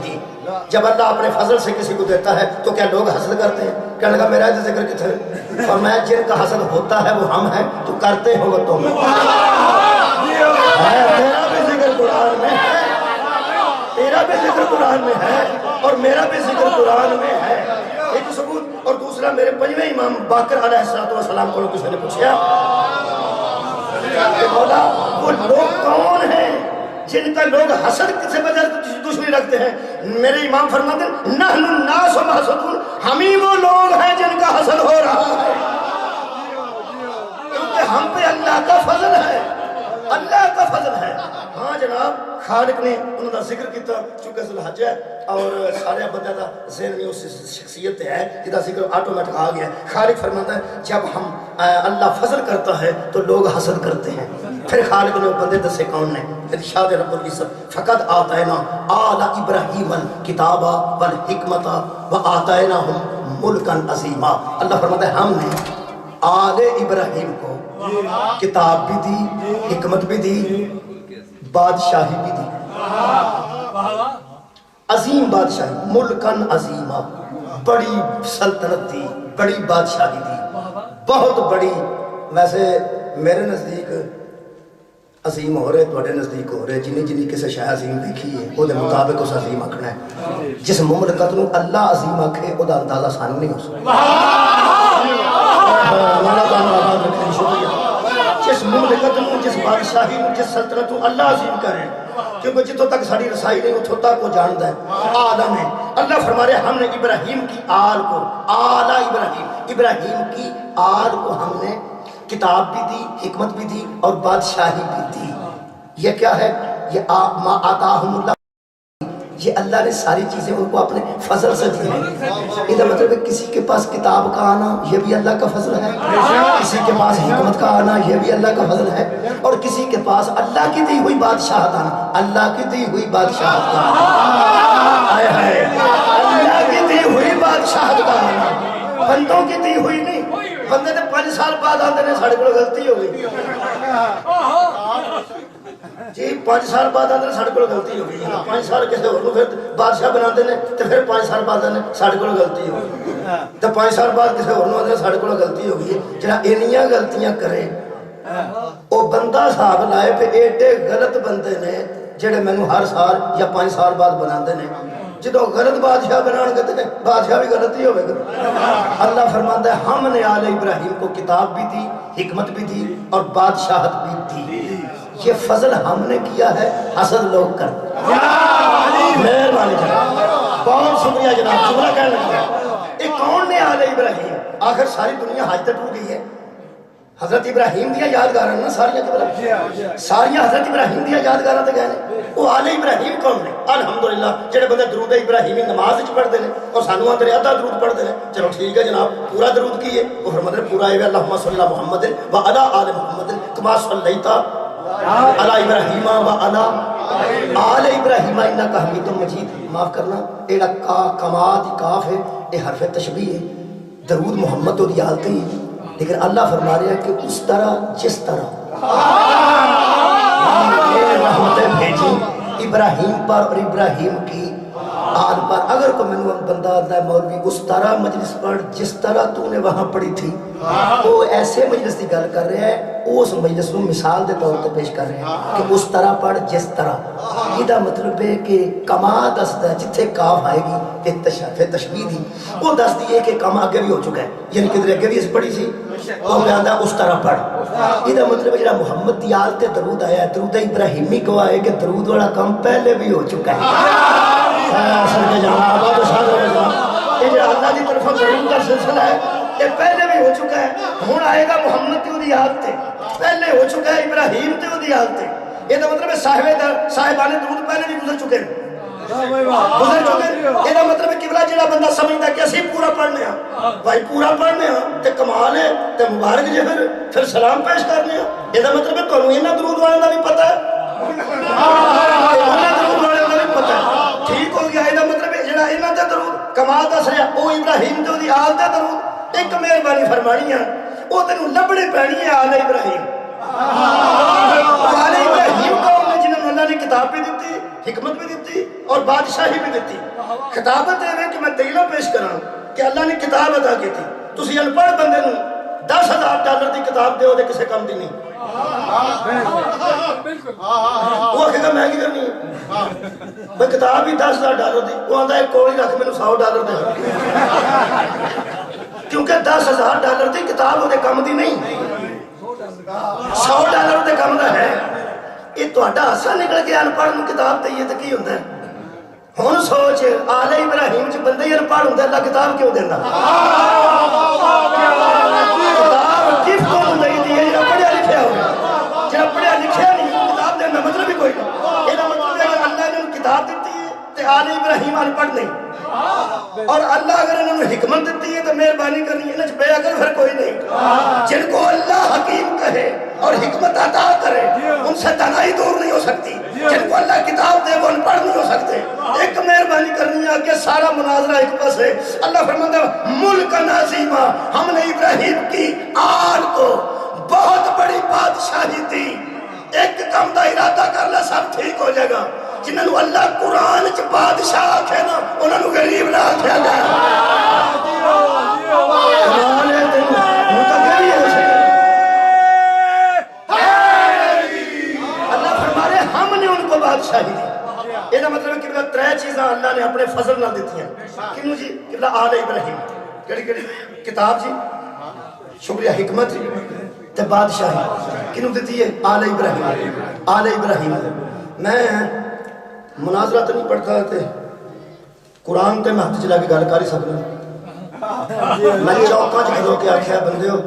جب اللہ اپنے فضل سے کسی کو دیتا ہے تو کیا لوگ حسد کرتے ہیں؟ کہنے لگا میرا ذکر کتنے, فرمایا جن کا حسد ہوتا ہے وہ ہم ہیں, تو کرتے ہو وہ تم. میرا بھی ذکر قرآن میں ہے, تیرا بھی ذکر قرآن میں ہے, اور میرا بھی ذکر قرآن میں ہے. ایک ثبوت. اور دوسرا میرے پنجویں امام باقر علیہ السلام کو کسی نے پوچھا کہ مولا وہ لوگ کون ہیں جن کا لوگ حسد سے بجائے دشمنی رکھتے ہیں؟ میرے امام فرماتے ہیں نحن الناس محسودون, ہم ہی وہ لوگ ہیں جن کا حسد ہو رہا ہے, کیونکہ ہم پہ اللہ کا فضل ہے, اللہ کا فضل ہے. ہاں جناب, خالق نے انہوں نے ذکر کیتا چونکہ ذوالحج ہے اور سارے بندے دا ذہن میں اس شخصیت ہے جدا ذکر آٹومیٹک آ گیا. خالق فرماتا ہے جب ہم اللہ فضل کرتا ہے تو لوگ حسد کرتے ہیں. پھر خالق نے بندے دسے کون نے, ارشاد رب العزت فقد آتینا آل ابراہیم الکتاب والحکمت وآتیناہم ملکا عظیما. اللہ فرماتا ہے ہم نے آل ابراہیم کو کتاب بھی دی, حکمت بھی دی, بادشاہی بھی دی, عظیم بادشاہی, ملکن عظیما, بڑی سلطنت دی, بڑی بادشاہی دی, بہت بڑی. ویسے میرے نزدیک عظیم ہو رہے, توڑے نزدیک ہو رہے, جنہیں جنہیں کسے شاہ عظیم دیکھی ہے وہ دے مطابق اس عظیم آکھنا ہے. جس مملکت نو اللہ عظیم آکھے او دا اندازہ سانو نہیں ہو سکتا. جس مملکت نو, جس بادشاہی نو, جس سلطنت نو اللہ عظیم کرے, کیونکہ جتوں تک ساری رسائی نہیں اتھوں تک کو جانتا ہے آدم ہے. اللہ فرما رہے ہم نے ابراہیم کی آل کو, آل ابراہیم کی آل کو ہم نے کتاب بھی دی, حکمت بھی دی اور بادشاہی بھی دی. یہ کیا ہے؟ یہ ما آتاہم اللہ, یہ اللہ نے ساری چیزیں ان کو اپنے فضل سے دی ہیں. یہ مطلب ہے کسی کے پاس کتاب کا آنا یہ بھی اللہ کا فضل ہے, کسی کے پاس حکمت کا آنا یہ بھی اللہ کا فضل ہے, اور کسی کے پاس اللہ کی دی ہوئی بادشاہت آنا, اللہ کی دی ہوئی بادشاہت کا آنا, اللہ کی دی ہوئی بادشاہت کا آنا, بندوں کی دی ہوئی نہیں. بندے نے 5 سال بعد آتے ہیں ساڑھے کو غلطی ہو گئی جی, 5 سال بعد آتے ہیں ساڑھے کو غلطی ہو گئی. 5 سال کسے اور پھر بادشاہ بناتے ہیں تو پھر 5 سال بعد آتے ہیں ساڑھے کو غلطی ہو گئی, تو 5 سال بعد کسے اور آتے ہیں ساڑھے کو غلطی ہو گئی. جنہاں انیاں غلطیاں کرے وہ بندہ صاحب لائے پہ ایڈے غلط بندے نے جڑے میں ہر سال یا 5 سال بعد بناتے ہیں. جدو غلط بادشاہ بنان گے تے بادشاہ بھی غلط ہی ہوئے گا. اللہ فرماتا ہے ہم نے آل ابراہیم کو کتاب بھی دی, حکمت بھی دی اور بادشاہت بھی دی. یہ فضل ہم نے کیا ہے, حسد لوگ کر. مہربانی جناب, بہت شکریہ جناب. جملہ کہنے لگا یہ کون نے آل ابراہیم, آخر ساری دنیا حج تک ٹوٹ گئی ہے. حضرت ابراہیم دیا یادگار ہیں نا ساریاں حضرت ابراہیم دیا یادگار تے گئے. وہ آل ابراہیم کون نے؟ الحمدللہ الحمدللہ جڑے بندے درود ابراہیمی نماز وچ پڑھدے نے اور سانو اندر آدھا درود پڑھدے نے چلو ٹھیک ہے جناب پورا درود کی ہے وہ فرماتے ہیں پورا ہے اللہم صلی اللہ محمد و علی آل محمد کما صلیت علی ابراہیم و علی آل ابراہیم انک حمید مجید معاف کرنا ایڑا کما دی کاف ہے یہ حرف تشبیہ ہے درود محمد دی آل تے لیکن اللہ فرما رہا ہے کہ اس طرح جس طرح رحمتیں بھیجی ابراہیم پر اور ابراہیم کی آل پر اگر کوئی میں بندہ آتا ہے مولوی اس طرح مجلس پڑھ جس طرح تو نے وہاں پڑھی تھی وہ ایسے مجلس کی گل کر رہا ہے اس مجلس کو مثال دے طور پر پیش کر رہے ہیں کہ اس طرح پڑھ جس طرح یہ مطلب ہے کہ کما دستا ہے جتھے کاف آئے گی پھر تشبیہ دی وہ دس دی ہے کہ کما آگے بھی ہو چکا ہے یعنی کدھر اگے بھی اس پڑھی سی وہ بیان اس طرح پڑھ یہ مطلب ہے جڑا محمد دی آل تے درود آیا ہے درود ابراہیمی کو آئے کہ درود والا کام پہلے بھی ہو چکا ہے یہ جو اللہ کی طرف درود کا سلسلہ ہے یہ پہلے بھی ہو چکا ہے ہوں آئے گا محمد تے دی حالت تے پہلے ہو چکا ہے ابراہیم تے دی حالت تے یہ مطلب ہے صاحبان درود پہلے بھی گزر چکے ہیں گزر چکے ہیں یہ مطلب ہے قبلہ جڑا بندہ سمجھتا کہ اسی پورا پڑھنے ہاں بھائی پورا پڑھنے ہاں تے کمال ہے تے مبارک جے پھر سلام پیش کرنے ہاں یہ مطلب ہے تمہیں انہاں درود والے کا بھی پتہ ہے درود والے کا بھی پتہ ہے ٹھیک ہو گیا یہ مطلب ہے جڑا انہاں تے درود کما دس رہا وہ ابراہیم تے دی آل تے درود ایک مہربانی فرمانی ہے وہ تینوں لبڑی پینی ہے آل ابراہیم آل ابراہیم قوم نے جنہوں اللہ نے کتاب بھی دیتی حکمت بھی دیتی اور بادشاہی بھی دیتی خطابت ہے کہ میں دلیل پیش کراں کہ اللہ نے کتاب عطا کی تھی تسی انپڑھ بندے نوں $10,000 دی کتاب دیو دے کسے کم دی نہیں وہ آکھے گا میں کی کرنی ہے میں کتاب ہی $10,000 دی وہ آندہ ایک کوڑی رکھ میں $100 دے کیونکہ $10,000 دی کتاب وہ دے کم دی نہیں $100 دے کم دا ہے یہ تو اڈا حصہ نکل کے انپڑھ نوں کتاب دئیے تو کی ہوندہ ہے ہون سوچ آل ابراہیم چ بندے انپڑھ ہوندے اللہ کتاب کیوں دینا کتاب کس کو نہیں دی ہے جڑا پڑھیا لکھیا ہو جڑا پڑھیا لکھیا نہیں کتاب دینا مطلب ہی کوئی نہیں یہ مطلب ہے کہ اللہ نے کتاب دیتی ہے تے آل ابراہیم انپڑھ نہیں اور اللہ اگر انہوں نے حکمت دیتی ہے تو مہربانی کرنی ہے بے عقل پھر کوئی نہیں جن کو اللہ حکیم کہے اور حکمت عطا کرے ان سے تنہائی دور نہیں ہو سکتی جن کو اللہ کتاب دے وہ انپڑھ نہیں ہو سکتے ایک مہربانی کرنی ہے کہ سارا مناظرہ ایک پاس ہے اللہ فرماتا ہے ملک نازیمہ ہم نے ابراہیم کی آل کو بہت بڑی بادشاہی دی ایک کم دا ارادہ کر لے سب ٹھیک ہو جائے گا جنہوں اللہ قرآن چ بادشاہ آکھے نا انہوں غریب نہ آکھے گا اللہ فرما رہے ہم نے ان کو بادشاہی دی یہ مطلب ہے کہ ترے چیزاں اللہ نے اپنے فضل نہ دیتی ہیں کنوں جی کہ آل ابراہیم کڑی کڑی کتاب جی شکریہ حکمت جی تے بادشاہی کنوں دیتی ہے آل ابراہیم آل ابراہیم میں مناظرہ تو نہیں پڑھتا تھے قرآن تے میں ہاتھ چلا کے گل کر ہی سکنا میں چوکاں چ کھلو کے آکھیا بندے ہو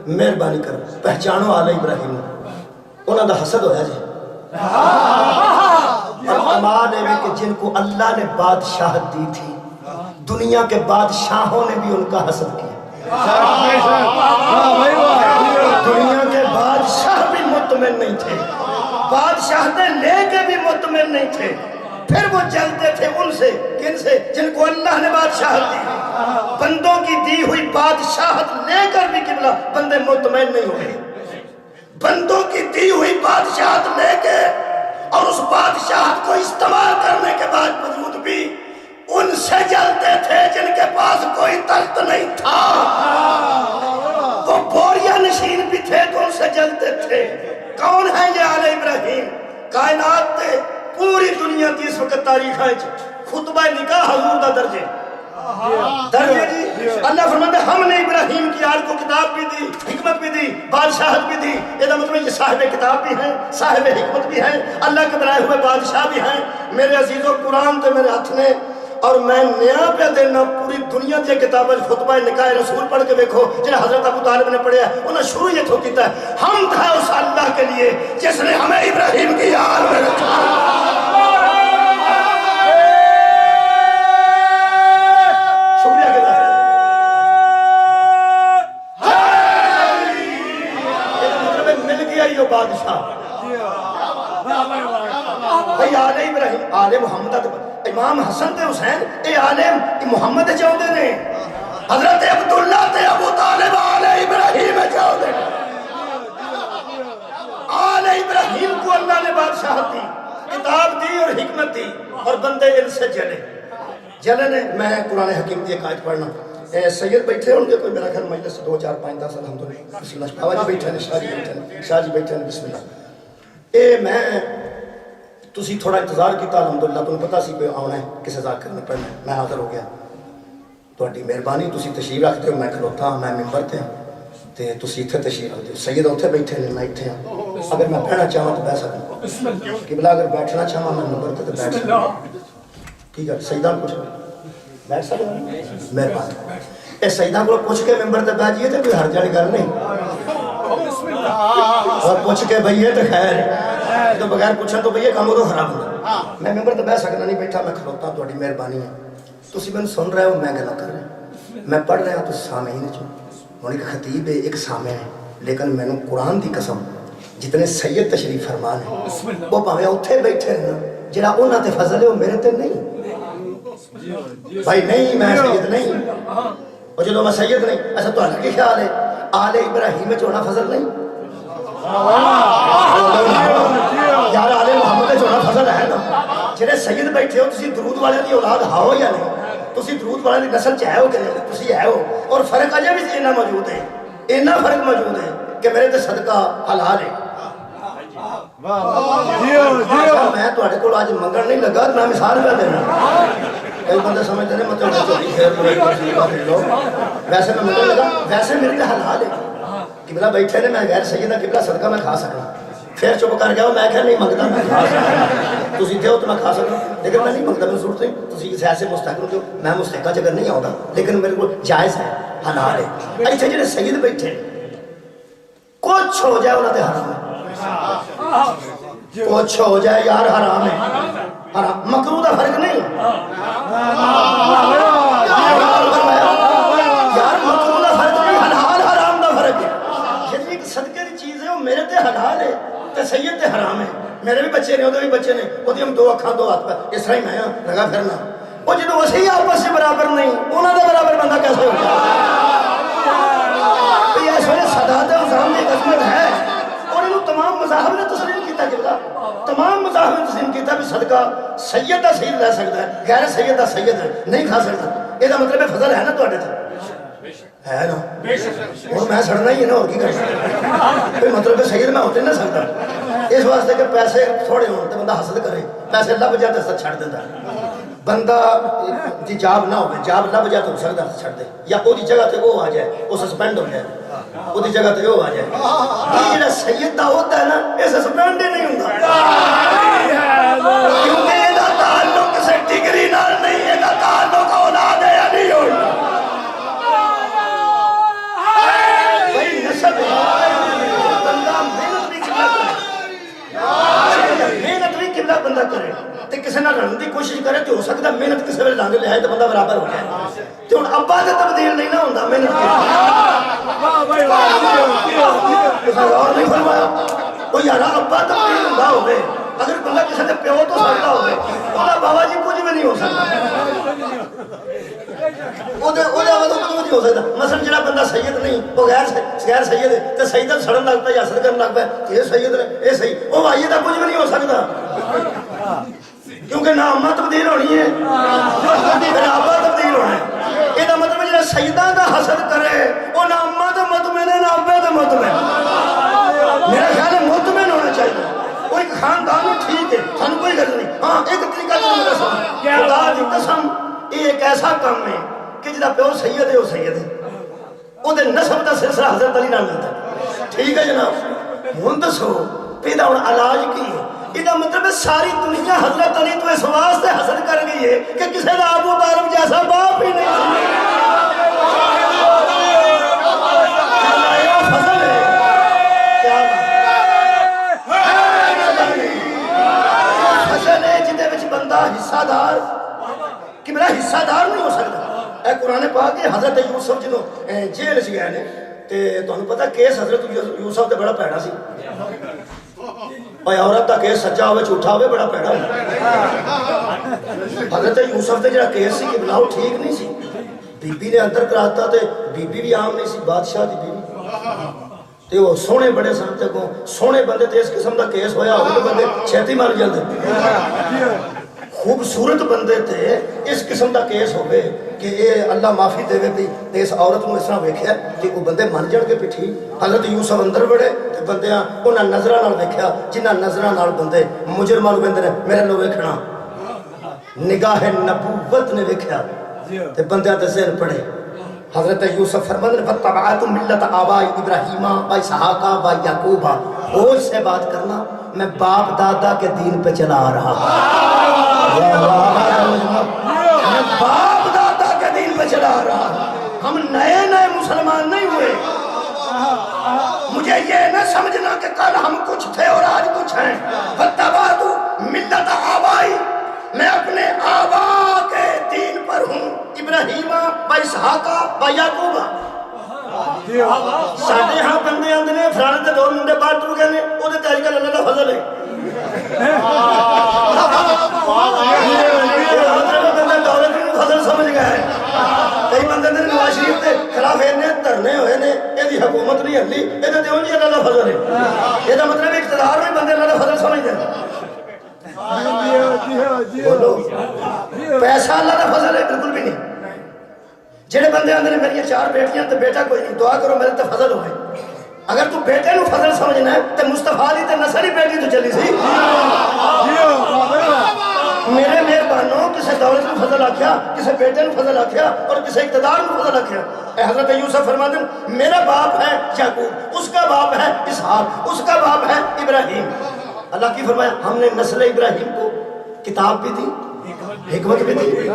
مہربانی کر پہچانو آل ابراہیم انہاں دا حسد ہویا جی اور کمال ہے کہ جن کو اللہ نے بادشاہت دی تھی دنیا کے بادشاہوں نے بھی ان کا حسد کیا دنیا کے بادشاہ بھی مطمئن نہیں تھے بادشاہتیں لے کے بھی مطمئن نہیں تھے پھر وہ جلتے تھے ان سے کن سے جن کو اللہ نے بادشاہت دی بندوں کی دی ہوئی بادشاہت لے کر بھی قبلہ بندے مطمئن نہیں ہوئے بندوں کی دی ہوئی بادشاہت لے کے اور اس بادشاہت کو استعمال کرنے کے بعد وجود بھی ان سے جلتے تھے جن کے پاس کوئی تخت نہیں تھا وہ بوریا نشین بھی تھے تو ان سے جلتے تھے کون ہیں یہ آل ابراہیم کائنات تے پوری دنیا کی اس وقت تاریخ ہے خطبہ نکاح حضور دا درجے جی اللہ فرماتا ہے ہم نے ابراہیم کی آل کو کتاب بھی دی حکمت بھی دی بادشاہت بھی دی یہ مطلب یہ صاحب کتاب بھی ہیں صاحب حکمت بھی ہیں اللہ کے بنائے ہوئے بادشاہ بھی ہیں میرے عزیزو قرآن تے میرے ہاتھ نے اور میں نیا پہ دینا پوری دنیا کی کتاب خطبہ نکاح رسول پڑھ کے دیکھو جنہیں حضرت ابو طالب نے پڑھیا انہوں شروع یہ تو کیتا ہے ہم تھا اس اللہ کے لیے جس نے ہمیں ابراہیم کی آل میں رکھا امام حسن تے حسین اے عالم محمد چاہتے نے حضرت عبداللہ تے ابو طالب آل ابراہیم چاہتے نے آل ابراہیم کو اللہ نے بادشاہت دی کتاب دی اور حکمت دی اور بندے ان سے جلے نے میں قرآن حکیم کی ایک آیت پڑھنا سید بیٹھے ہوں گے کوئی میرا خیال مجلس 2 4 5 10 الحمدللہ بسم اللہ بابا جی بیٹھے ہیں شاہ جی بیٹھے ہیں بسم اللہ اے میں تسی تھوڑا انتظار کیتا الحمدللہ تمہیں پتا سی پہ آنا ہے کس ازار کرنے پڑھنا ہے میں حاضر ہو گیا تہاڈی مہربانی تسی تشریف رکھتے ہو میں کھلوتا ہوں میں ممبر تے ہوں تے تسی اتھے تشریف رکھتے ہو سید اتھے بیٹھے ہیں میں اتھے ہوں اگر میں بہنا چاہوں تو بیٹھ سکوں قبلہ اگر بیٹھنا چاہوں میں ممبر تے بیٹھ سکوں ٹھیک ہے سیدان پوچھ بیٹھ سکوں مہربانی اے سیدان کو پوچھ کے ممبر تے بیٹھ جائیے تے کوئی ہر جڑی گل نہیں اور پوچھ کے بھئیے تو خیر ہے تو بغیر پوچھا تو بھئیے کام تو خراب ہوگا میں ممبر تو بہ سکنا نہیں بیٹھا میں کھلوتا ہوں تہاڈی مہربانی ہے تسی میں سن رہے ہو میں گلا کر رہا ہوں میں پڑھ رہا ہوں تو سامعین چوں ہوں ایک خطیب ہے ایک سامع ہے لیکن میں نے قرآن دی قسم جتنے سید تشریف فرمان ہیں وہ پاویں اتھے بیٹھے ہیں جڑا انہاں تے فضل ہے وہ میرے تے نہیں بھائی نہیں میں سید نہیں اور جدو میں سید نہیں ایسا تو کی خیال ہے آل ابراہیم میں چونا فضل نہیں یار آل محمد میں چونا فضل ہے نا جنہیں سید بیٹھے ہو تسی درود والے دی اولاد ہاؤ یا نہیں تسی درود والے دی نسل چاہے ہو کہ نہیں تسی ہے ہو اور فرق اجے بھی اتنا موجود ہے اتنا فرق موجود ہے کہ میرے تے صدقہ حلال ہے میں تہاڈے کول اج منگن نہیں لگا میں مثال پہ دینا کئی بندے سمجھتے ہیں مطلب چوری خیر ویسے میں منگن لگا ویسے میرے تے حلال ہے قبلہ بیٹھے نے میں غیر سیدہ قبلہ صدقہ میں کھا سکتا پھر چپ کر گیا میں کہا نہیں منگتا میں کھا سکتا تسی تھے ہو تو میں کھا سکتا لیکن میں نہیں منگتا میں ضرورت نہیں تسی کسی ایسے مستحق ہو میں مستحقہ جگہ نہیں آؤں گا لیکن میرے کو جائز ہے حلال ہے ایسے جنہیں سید بیٹھے کچھ ہو جائے انہوں نے حرام ہے کچھ ہو جائے یار حرام ہے حرام مکروہ دا فرق نہیں یار مکروہ دا فرق نہیں حلال حرام دا فرق ہے یہ ایک صدقے کی چیز ہے وہ میرے تے حلال ہے تے سید تے حرام ہے میرے بھی بچے نے وہ بھی بچے نے وہ ہم 2 اکھاں 2 ہاتھ پہ اس طرح ہی میں لگا پھرنا وہ جنہوں وسیع آپس سے برابر نہیں انہوں نے برابر بندہ کیسے ہو تو یہ اس وجہ صدات عظام ایک عظمت ہے اور انہوں تمام مذاہب نے تسلیم کیتا کہ تمام مذاہب نے تسلیم کیتا بھی صدقہ سید دا سید رہ سکتا ہے غیر سید دا سید ہے نہیں کھا سکتا یہ مطلب ہے فضل ہے نا تو ہے نا اور میں سڑنا ہی ہے نا اور کی کرنا کوئی مطلب ہے سید میں ہوتے نہ سکتا اس واسطے کہ پیسے تھوڑے ہوں تو بندہ حسد کرے پیسے لب جاتے سے چھڑ دیتا بندہ جی جاب نہ ہوئے جاب لب جاتے ہو سکتا چھڑ دے یا وہ دی جگہ تے وہ آ جائے وہ سسپینڈ ہو جائے وہ دی جگہ تے وہ آ جائے یہ جڑا سید دا ہوتا ہے نا یہ سسپینڈ ہی نہیں ہوتا کیونکہ یہ دا تعلق کسی ڈگری نال نہیں ہے دا تعلق اولاد ہے یا نہیں ہوئی وہی نسب ہے بندہ محنت بھی قبلہ کرے محنت بھی قبلہ بندہ کرے تے کسی نہ رہن دی کوشش کرے تو ہو سکتا محنت کسی ویلے لانگ لے آئے تو بندہ برابر ہو جائے تو ان ابا سے تبدیل نہیں نہ ہوتا محنت کی اور نہیں فرمایا وہ یارا ابا تبدیل ہوتا ہوئے اگر بندہ کسی نے پیو تو سکتا ہوئے بندہ بابا جی کچھ بھی نہیں ہو سکتا وہ دے آواز کچھ نہیں ہو سکتا مثلا جڑا بندہ سید نہیں وہ غیر سید ہے تو سیدہ سڑن لگتا ہے یا حسد کرنے لگتا ہے یہ سید ہے یہ سید وہ بھائی دا کچھ بھی نہیں ہو سکتا کیونکہ نہ امہ تبدیل ہونی ہے نہ ابا تبدیل ہونا ہے یہ مطلب جڑا سیدہ دا حسد کرے وہ نہ امہ دا مطمئن ہے نہ ابا دا مطمئن میرا خیال ہے مطمئن ہونا چاہیے وہ ایک خاندان ٹھیک ہے سن کوئی غلط نہیں ہاں ایک طریقہ سے قسم خدا دی قسم یہ ایک ایسا کام ہے کہ جدا پیو سید ہے وہ سید ہے وہ دے نسب دا سلسلہ حضرت علی نام ملتا ہے ٹھیک ہے جناب ہوں دسو پیدا ہونا علاج کی ہے یہ مطلب ہے ساری دنیا حضرت علی تو اس واسطے حسد کر گئی ہے کہ کسی نے ابو طالب جیسا باپ ہی نہیں فضل ہے کیا فضل ہے جدے وچ بندہ حصہ دار کہ میرا حصہ دار نہیں ہو سکتا اے قرآن پاک کہ حضرت یوسف جنہوں جیل سے گئے نے تے تو انہوں پتا کیس حضرت یوسف تے بڑا پیڑا سی اور عورت کا کیس سچا ہوئے جھوٹا ہوئے بڑا پیڑا ہوئے حضرت یوسف دے جڑا کیس سی کہ بلاؤ ٹھیک نہیں سی بی بی نے اندر کراتا تے بی بی بھی عام نہیں سی بادشاہ دی بی بی تے وہ سونے بڑے سن تے کو سونے بندے تے اس قسم دا کیس ہویا ہوئے بندے چھیتی مار جلدے خوبصورت بندے تے اس قسم دا کیس ہوئے کہ یہ اللہ معافی دے بھی تے اس عورت نو اس طرح ویکھیا کہ وہ بندے من جان کے پٹھی حضرت یوسف اندر بڑے تے بندیاں انہاں نظراں نال ویکھیا جنہاں نظراں نال بندے مجرماں نو کہندے نے میرے نو ویکھنا نگاہ نبوت نے ویکھیا تے بندیاں تے ذہن پڑے حضرت یوسف فرماتے ہیں فَتَّبَعَتُ مِلَّةَ آبَاءِ ابراہیم و اسحاق و یعقوب ہوش سے بات کرنا میں باپ دادا کے دین پہ چلا رہا میں باپ دادا کے دین پہ چلا رہا ہم نئے نئے مسلمان نہیں ہوئے مجھے یہ نہ سمجھنا کہ کل ہم کچھ تھے اور آج کچھ ہیں فَتَّبَعَتُ مِلَّةَ آبَاءِ میں اپنے آبا کے دین پر ہوں ابراہیم و اسحاق و یعقوب ساڈے ہاں بندے آندے نے فلانے تے دو منڈے باہر ٹر گئے نے اودے تے اج کل اللہ دا فضل ہے بندے دولت نوں فضل سمجھ گئے کئی بندے نے نواز شریف دے خلاف اینے دھرنے ہوئے نے ایدی حکومت نہیں ہلی ایدے تے اونجی اللہ دا فضل ہے یہ دا مطلب اقتدار میں بندے اللہ دا فضل سمجھدے ہیں بولو پیسہ اللہ کا فضل ہے بالکل بھی نہیں جڑے بندے آندے نے میری 4 بیٹیاں تے بیٹا کوئی نہیں دعا کرو میرے تے فضل ہوئے اگر تو بیٹے نو فضل سمجھنا ہے تے مصطفیٰ دی تے نسل ہی بیٹی تو چلی سی میرے مہربانوں کسے دولت نو فضل آکھیا کسے بیٹے نو فضل آکھیا اور کسے اقتدار نو فضل آکھیا اے حضرت یوسف فرماتے ہیں میرا باپ ہے یعقوب اس کا باپ ہے اسحاق اس کا باپ ہے ابراہیم اللہ کی فرمایا ہم نے نسل ابراہیم کو کتاب بھی دی حکمت بھی دی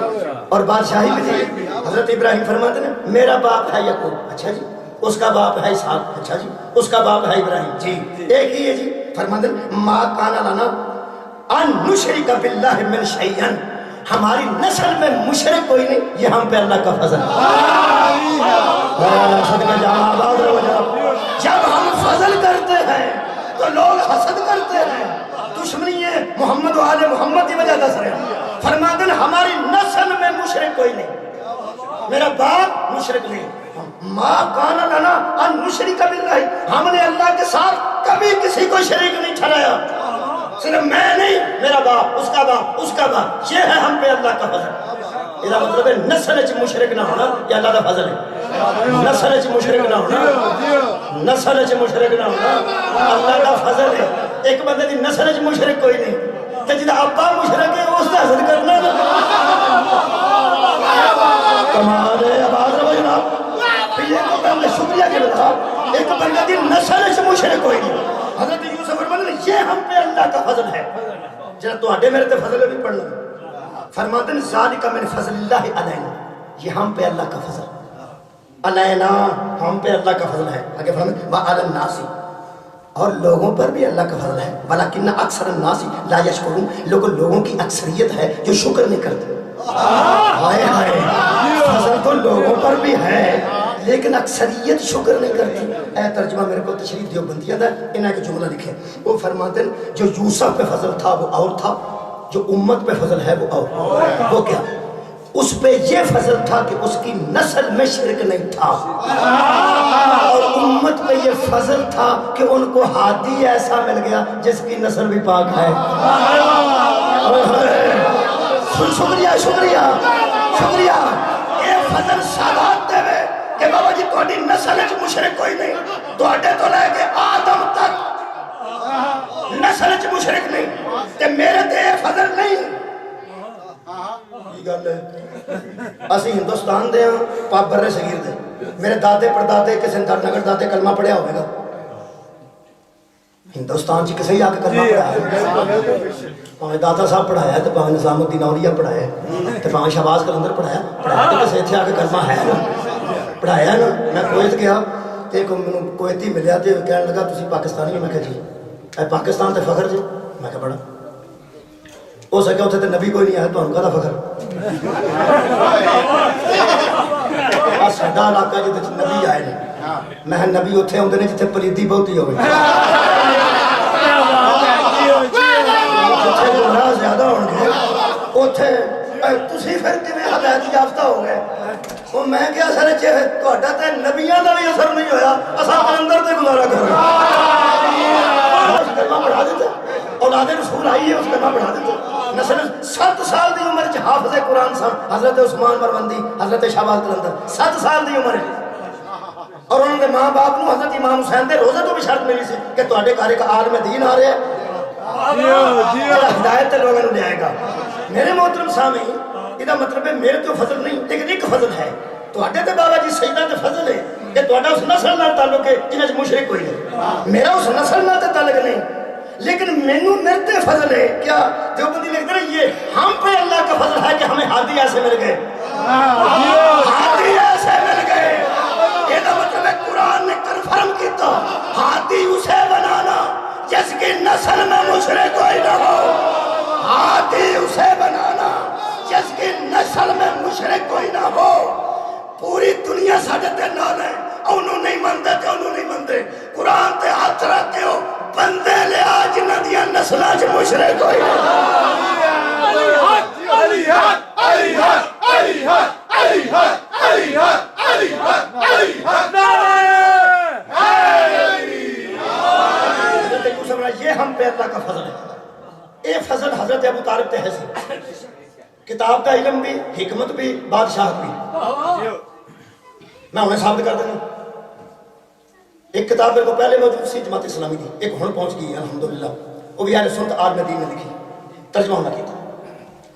اور بادشاہی بھی دی حضرت ابراہیم فرماتے ہیں میرا باپ ہے یعقوب اچھا جی اس کا باپ ہے اسحاق اچھا جی اس کا باپ ہے ابراہیم جی ایک ہی ہے جی فرماتے ہیں ما کان لنا ان نشرک باللہ من شیئا ہماری نسل میں مشرک کوئی نہیں یہ ہم پہ اللہ کا فضل جب ہم فضل کرتے ہیں تو لوگ حسد کرتے ہیں دشمنی ہے محمد و آل محمد کی وجہ دس رہے ہیں فرماتے ہیں ہماری نسل میں مشرک کوئی نہیں میرا باپ مشرک نہیں ما کان لنا ان نشرک باللہ ہم نے اللہ کے ساتھ کبھی کسی کو شریک نہیں ٹھہرایا صرف میں نہیں میرا باپ اس کا باپ اس کا باپ یہ ہے ہم پہ اللہ کا فضل یہ مطلب ہے نسل چ مشرک نہ ہونا یہ اللہ کا فضل ہے نسل چ مشرک نہ ہونا نسل چ مشرک نہ ہونا اللہ کا فضل ہے ایک بندے دی نسل چ مشرک کوئی نہیں تے جدا ابا مشرک ہے اس دا حسد کرنا کمال ہے آواز رہو جناب یہ کو پہلے شکریہ کے بتا ایک بندے دی نسل چ مشرک کوئی نہیں حضرت یوسف فرماتے ہیں یہ ہم پہ اللہ کا فضل ہے جناب تو آڈے میرے تے فضل بھی پڑھ لیں فرماتے ہیں ذالک من فضل اللہ علینا یہ ہم پہ اللہ کا فضل علینا ہم پہ اللہ کا فضل ہے آگے فرماتے ہیں وَعَلَى النَّاسِ اور لوگوں پر بھی اللہ کا فضل ہے وَلَكِنَّ أَكْثَرَ النَّاسِ لَا يَشْكُرُونَ لوگوں کی اکثریت ہے جو شکر نہیں کرتے ہائے ہائے فضل تو لوگوں پر بھی ہے لیکن اکثریت شکر نہیں کرتی اے ترجمہ میرے کو تشریف دیوبندیہ دا انہیں ایک جملہ لکھے وہ فرماتے ہیں جو یوسف پہ فضل تھا وہ اور تھا جو امت پہ فضل ہے وہ اور وہ کیا اس پہ یہ فضل تھا کہ اس کی نسل میں شرک نہیں تھا اور امت پہ یہ فضل تھا کہ ان کو ہادی ایسا مل گیا جس کی نسل بھی پاک ہے شکریہ شکریہ شکریہ یہ فضل سادات دے وے کہ بابا جی تو نسل چ مشرک کوئی نہیں تو لے کے آدم تک نسل چ مشرک نہیں کہ میرے تے فضل نہیں گل ہے اسی ہندوستان دے ہاں پاک بر صغیر دے میرے دادے پردادے کسی نگر دادے کلمہ پڑھیا ہوئے گا ہندوستان چ کسی آ کے کلمہ پڑھایا پاویں داتا صاحب پڑھایا تو پاویں نظام الدین اولیاء پڑھایا تو پاویں شہباز قلندر پڑھایا تو کسی اتنے آ کے کلمہ ہے نا پڑھایا نا میں کویت گیا تو ایک مینوں کویتی ملیا تو کہنے لگا تسی پاکستانی ہو میں کہا جی اے پاکستان تے فخر جی میں کہا بڑا ہو سکیا اتنے تو نبی کوئی نہیں آیا تو ان کا فخر ساڈا علاقہ جہاں نبی آئے نے میں نبی اتنے آتے ہیں جتنے پلیتی بہتی ہوگی اتنے تسی پھر کیویں ہدایت یافتہ ہو گئے؟ وہ میں کیا اثر تہاڈا تے نبیاں دا بھی اثر نہیں ہویا، اساں کلندر تے گزارا کر رہے ہیں۔ کلمہ پڑھا دیتے، اولاد رسول آئی ہے اس کلمہ پڑھا دیتے۔ نسل 7 سال دی عمر چ حافظ قرآن سن حضرت عثمان مروندی، حضرت شہباز قلندر، 7 سال دی عمر ہے۔ اور انہوں نے ماں باپ نو حضرت امام حسین دے روزے تو بھی شرط ملی سی کہ تہاڈے گھر ایک عالم دین آ رہا ہے جڑا ہدایت تے لوگوں نوں لے آئے گا۔ میرے محترم سامعین، یہ مطلب ہے میرے تو فضل نہیں، لیکن ایک فضل ہے تہاڈے تے بابا جی سیداں تے فضل ہے کہ تہاڈا اس نسل نال تعلق ہے جنہاں وچ مشرک کوئی نہیں، میرا اس نسل نال تے تعلق نہیں، لیکن مینوں میرے تے فضل ہے۔ کیا دیوبندی لکھتے ہیں یہ ہم پہ اللہ کا فضل ہے کہ ہمیں ہادی ایسے مل گئے، ہادی ایسے مل گئے۔ یہ مطلب ہے قرآن نے کنفرم کیتا ہادی اسے بنانا جس کی نسل میں مشرک کوئی نہ ہو، ہادی اسے بنانا جس کی نسل میں مشرک کوئی نہ ہو۔ پوری دنیا ساڈے تے نال ہے، انہوں نہیں مندے تے انہوں نہیں مندے، قرآن تے ہاتھ رکھ کے ہو بندے لے آج ندیاں نسلاں چ مشرک کوئی نہ ہو۔ یہ ہم پہ اللہ کا فضل ہے۔ اے فضل حضرت ابو طالب تے ہے سی، کتاب کا علم بھی، حکمت بھی، بادشاہت بھی۔ میں انہیں ثابت کر دینا، ایک کتاب میرے کو پہلے موجود سی جماعت اسلامی دی، ایک ہن پہنچ گئی الحمدللہ، وہ بھی اہل سنت عالم دین نے لکھی، ترجمہ ہونا کیتا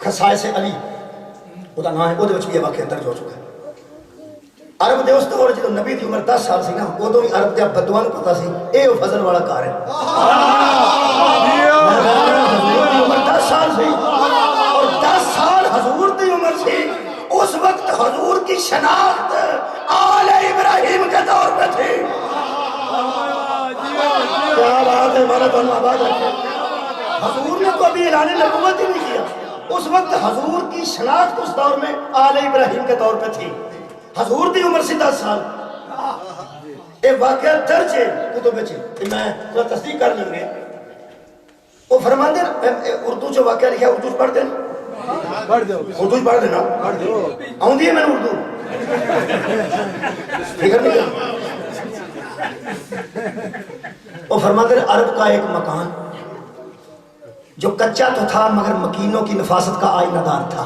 خصائص علی، وہ دا نام ہے، وہ دے وچ بھی یہ واقعہ درج ہو چکا ہے۔ عرب دے اس دور جدو نبی دی عمر 10 سال سی نا، ادو بھی عرب دے بدواں نوں پتہ سی اے او فضل والا کار ہے۔ حضور دی عمر 10 سال سی اور 10 سال حضور دی عمر سی، اس وقت حضور کی شناخت آل ابراہیم کے دور پہ تھی۔ کیا بات ہے، مانا تو آباد رکھے۔ حضور نے تو ابھی اعلان نبوت ہی نہیں کیا، اس وقت حضور کی شناخت اس دور میں آل ابراہیم کے دور پہ تھی۔ حضور دی عمر سی 10 سال۔ ایک واقعہ درج ہے کتب میں، میں تھوڑا تصدیق کر لیں گے۔ وہ فرماتے ہیں اردو جو واقعہ لکھا ہے اردو پڑھ دیں، اردو پڑھ دینا، آؤندی ہے میں نے اردو، فکر نہیں کرنا۔ وہ فرماتے ہیں عرب کا ایک مکان جو کچا تو تھا مگر مکینوں کی نفاست کا آئینہ دار تھا،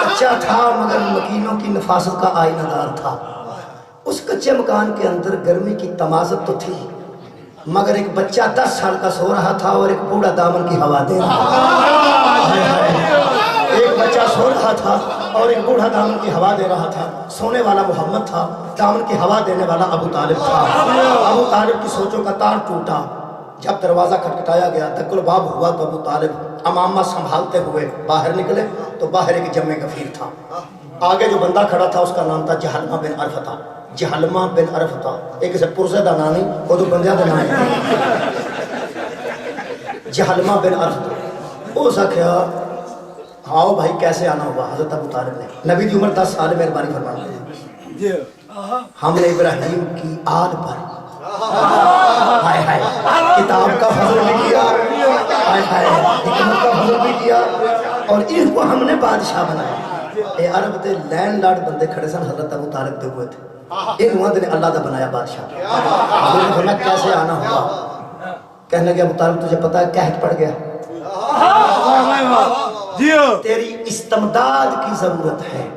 کچا تھا مگر مکینوں کی نفاست کا آئینہ دار تھا۔ اس کچے مکان کے اندر گرمی کی تمازت تو تھی مگر ایک بچہ 10 سال کا سو رہا تھا اور ایک بوڑھا دامن کی ہوا دے رہا تھا۔ ایک بچہ سو رہا تھا اور ایک بوڑھا دامن کی ہوا دے رہا تھا۔ سونے والا محمد تھا، دامن کی ہوا دینے والا ابو طالب تھا۔ ابو طالب کی سوچوں کا تار ٹوٹا، جب دروازہ کھٹکھٹایا گیا، دق الباب ہوا تو ابو طالب امامہ سنبھالتے ہوئے باہر نکلے تو باہر ایک جمع غفیر تھا۔ آگے جو بندہ کھڑا تھا اس کا نام تھا جہلمہ بن عرفہ، جہلمہ بن عرفہ، ایک سے پرزے دا نام نہیں، وہ تو بندیاں دا نام ہے، جہلمہ بن عرفہ۔ وہ سکھیا آؤ بھائی کیسے آنا ہوا؟ حضرت ابو طالب نے، نبی دی عمر 10 سال مہربانی فرمانا، ہم نے ابراہیم کی آل پر ہائے ہائے کتاب کا فضل بھی کیا، ہائے ہائے حکمت کا فضل بھی کیا، اور ان کو ہم نے بادشاہ بنایا۔ اے عرب دے لین لاڈ بندے کھڑے سن، حضرت ابو طالب دے ہوئے تھے، ان وہاں نے اللہ دا بنایا بادشاہ۔ حضور نے فرمایا کیسے آنا ہوا؟ کہنے لگے ابو طالب تجھے پتا ہے قحط پڑ گیا، تیری استمداد کی ضرورت ہے،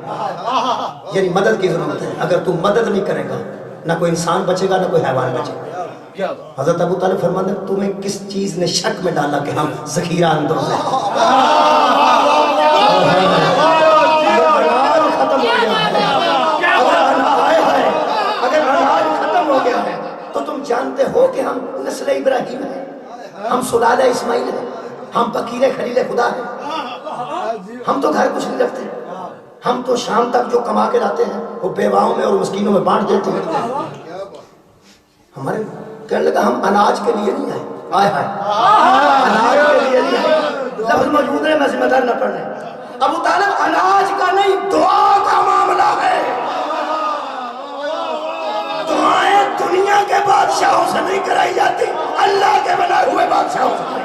یعنی مدد کی ضرورت ہے، اگر تو مدد نہیں کرے گا نہ کوئی انسان بچے گا نہ کوئی حیوان بچے گا۔ حضرت ابو طالب فرماتے ہیں تمہیں کس چیز نے شک میں ڈالا کہ ہم ذخیرہ اندر ہیں؟ اگر اناج ختم ہو گیا ہے تو تم جانتے ہو کہ ہم نسل ابراہیم ہیں، ہم سلالہ اسماعیل ہیں، ہم فقیر خلیل خدا ہیں، ہم تو گھر کچھ نہیں رکھتے، ہم تو شام تک جو کما کے لاتے ہیں وہ بیواؤں میں اور مسکینوں میں بانٹ دیتے ہیں۔ ہمارے کہنے لگا ہم اناج کے لیے نہیں آئے، آئے ہائے اناج کے لیے نہیں آئے، لفظ موجود ہے میں ذمہ دار نہ پڑھنے۔ ابو طالب اناج کا نہیں دعا کا معاملہ ہے، دعائیں دنیا کے بادشاہوں سے نہیں کرائی جاتی، اللہ کے بنائے ہوئے بادشاہوں سے۔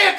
1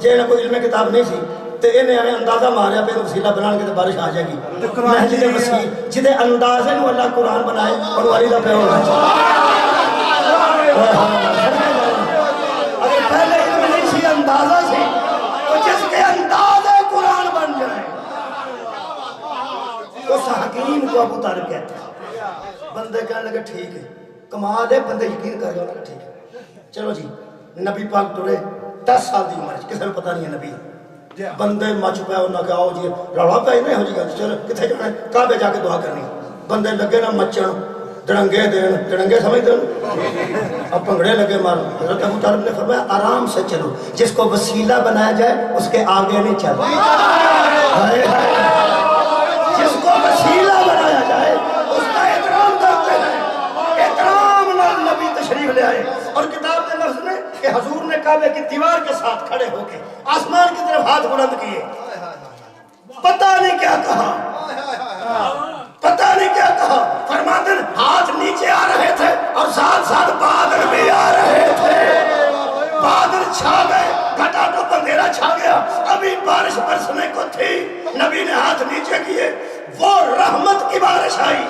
جے نہ کوئی علم کتاب نہیں سی تے انہیں ہمیں اندازہ ماریا پہ وسیلہ بنان کے تے بارش آ جائے گی میں جدے وسیل جدے اندازے نو اللہ قرآن بنائے اور والی دا پہ ہونا اگر پہلے علم نہیں سی اندازہ سی تو جس کے اندازے قرآن بن جائے اس حکیم کو ابو طالب کہتے ہیں بندے کہنے لگے ٹھیک ہے کمال ہے بندے یقین کر گئے ٹھیک ہے چلو جی نبی پاک ٹرے 10 سال دی عمر کسی نے پتہ نہیں ہے نبی بندے مچ پے انہاں کہ آؤ جی رولا پے نہیں ہو جی گل چلو کتنے جانا کعبے جا کے دعا کرنی بندے لگے نا مچن دڑنگے دین دڑنگے سمجھ دین اب پنگڑے لگے مار حضرت ابو طالب نے فرمایا آرام سے چلو جس کو وسیلہ بنایا جائے اس کے آگے نہیں چل جس کو وسیلہ بنایا جائے اس کا احترام کرتے ہیں احترام نال نبی تشریف لے آئے اور کتاب کے لفظ میں کہ حضور نے کعبے کی دیوار کے ساتھ کھڑے ہو کے آسمان کی طرف ہاتھ بلند کیے پتہ نہیں کیا کہا پتہ نہیں کیا کہا فرماتے ہیں ہاتھ نیچے آ رہے تھے اور ساتھ ساتھ بادل بھی آ رہے تھے بادل چھا گئے گھٹا تو اندھیرا چھا گیا ابھی بارش برسنے کو تھی نبی نے ہاتھ نیچے کیے وہ رحمت کی بارش آئی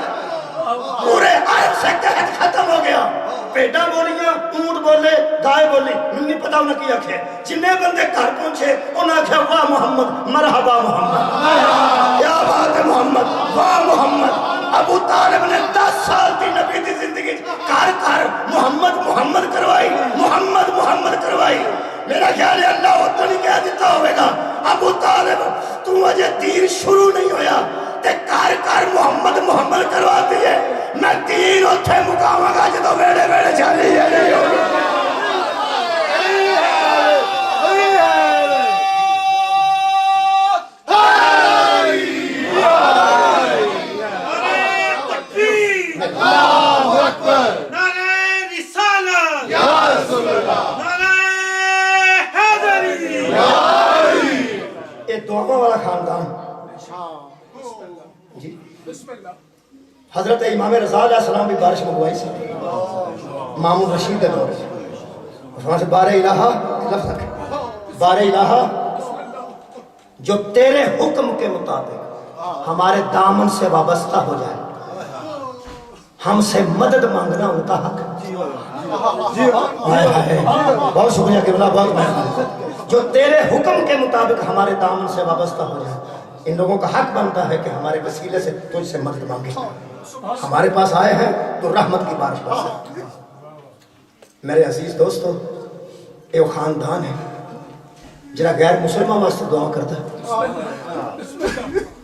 پورے عرب سے قحط ختم ہو گیا پیٹا بولیاں اونٹ بولے گائے بولی نہیں پتا انہیں کیا کیا جنہیں بندے گھر پہنچے انہیں کہا واہ محمد مرحبا محمد کیا بات ہے محمد واہ محمد ابو طالب نے 10 سال کی نبی کی زندگی کار کار محمد محمد کروائی محمد محمد کروائی میرا خیال ہے اللہ اتنا نہیں کہہ دیتا ہوئے گا ابو طالب تم اجے دین شروع نہیں ہویا تے کار کار محمد محمد کرواتی ہے میں دین اتھے مقامہ گا جدو بیڑے بیڑے چالی ہے نہیں ہوگی دعاوں والا خاندان جی حضرت امام رضا علیہ السلام بھی بارش منگوائی سی مامون رشید کے دور سے وہاں سے بارہ الہا لفظ رکھے بارہ الہا جو تیرے حکم کے مطابق ہمارے دامن سے وابستہ ہو جائے ہم سے مدد مانگنا ان کا حق بہت شکریہ قبلہ بہت مہربانی جو تیرے حکم کے مطابق ہمارے دامن سے وابستہ ہو جائے ان لوگوں کا حق بنتا ہے کہ ہمارے وسیلے سے تجھ سے مدد مانگے ہمارے پاس آئے ہیں تو رحمت کی بارش برسے میرے عزیز دوستو یہ وہ خاندان ہے جنہا غیر مسلمان واسطے دعا کرتا ہے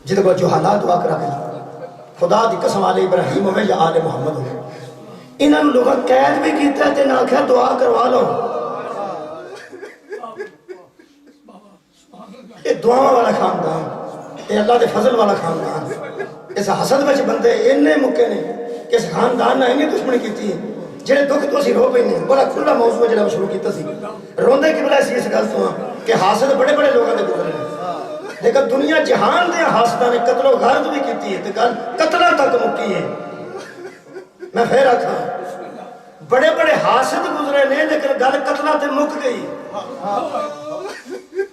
جنہا کو جو حالات دعا کرا کے خدا دی قسم آل ابراہیم ہوئے یا آل محمد ہوئے انہوں نے لوگوں قید بھی کیتا ہے نہ کہ دعا کروا لو یہ دعا والا خاندان یہ اللہ دے فضل والا خاندان اس حسد وچ بندے انہیں مکے نے کہ اس خاندان نے انہیں دشمنی کیتی ہے جنہیں دکھ تو اسی رو پہ نہیں بڑا کھلا موضوع جنہیں شروع کیتا سی روندے کی بلا اس گل تو کہ حاسد بڑے بڑے لوگوں نے گزرے ہیں لیکن دنیا جہان دے حاسدہ نے قتل و غارت بھی کیتی ہے تو قتلہ تک مکی ہے میں پھر آکھا بڑے بڑے حاسد گزرے نے لیکن گل قتلہ تے مک گئی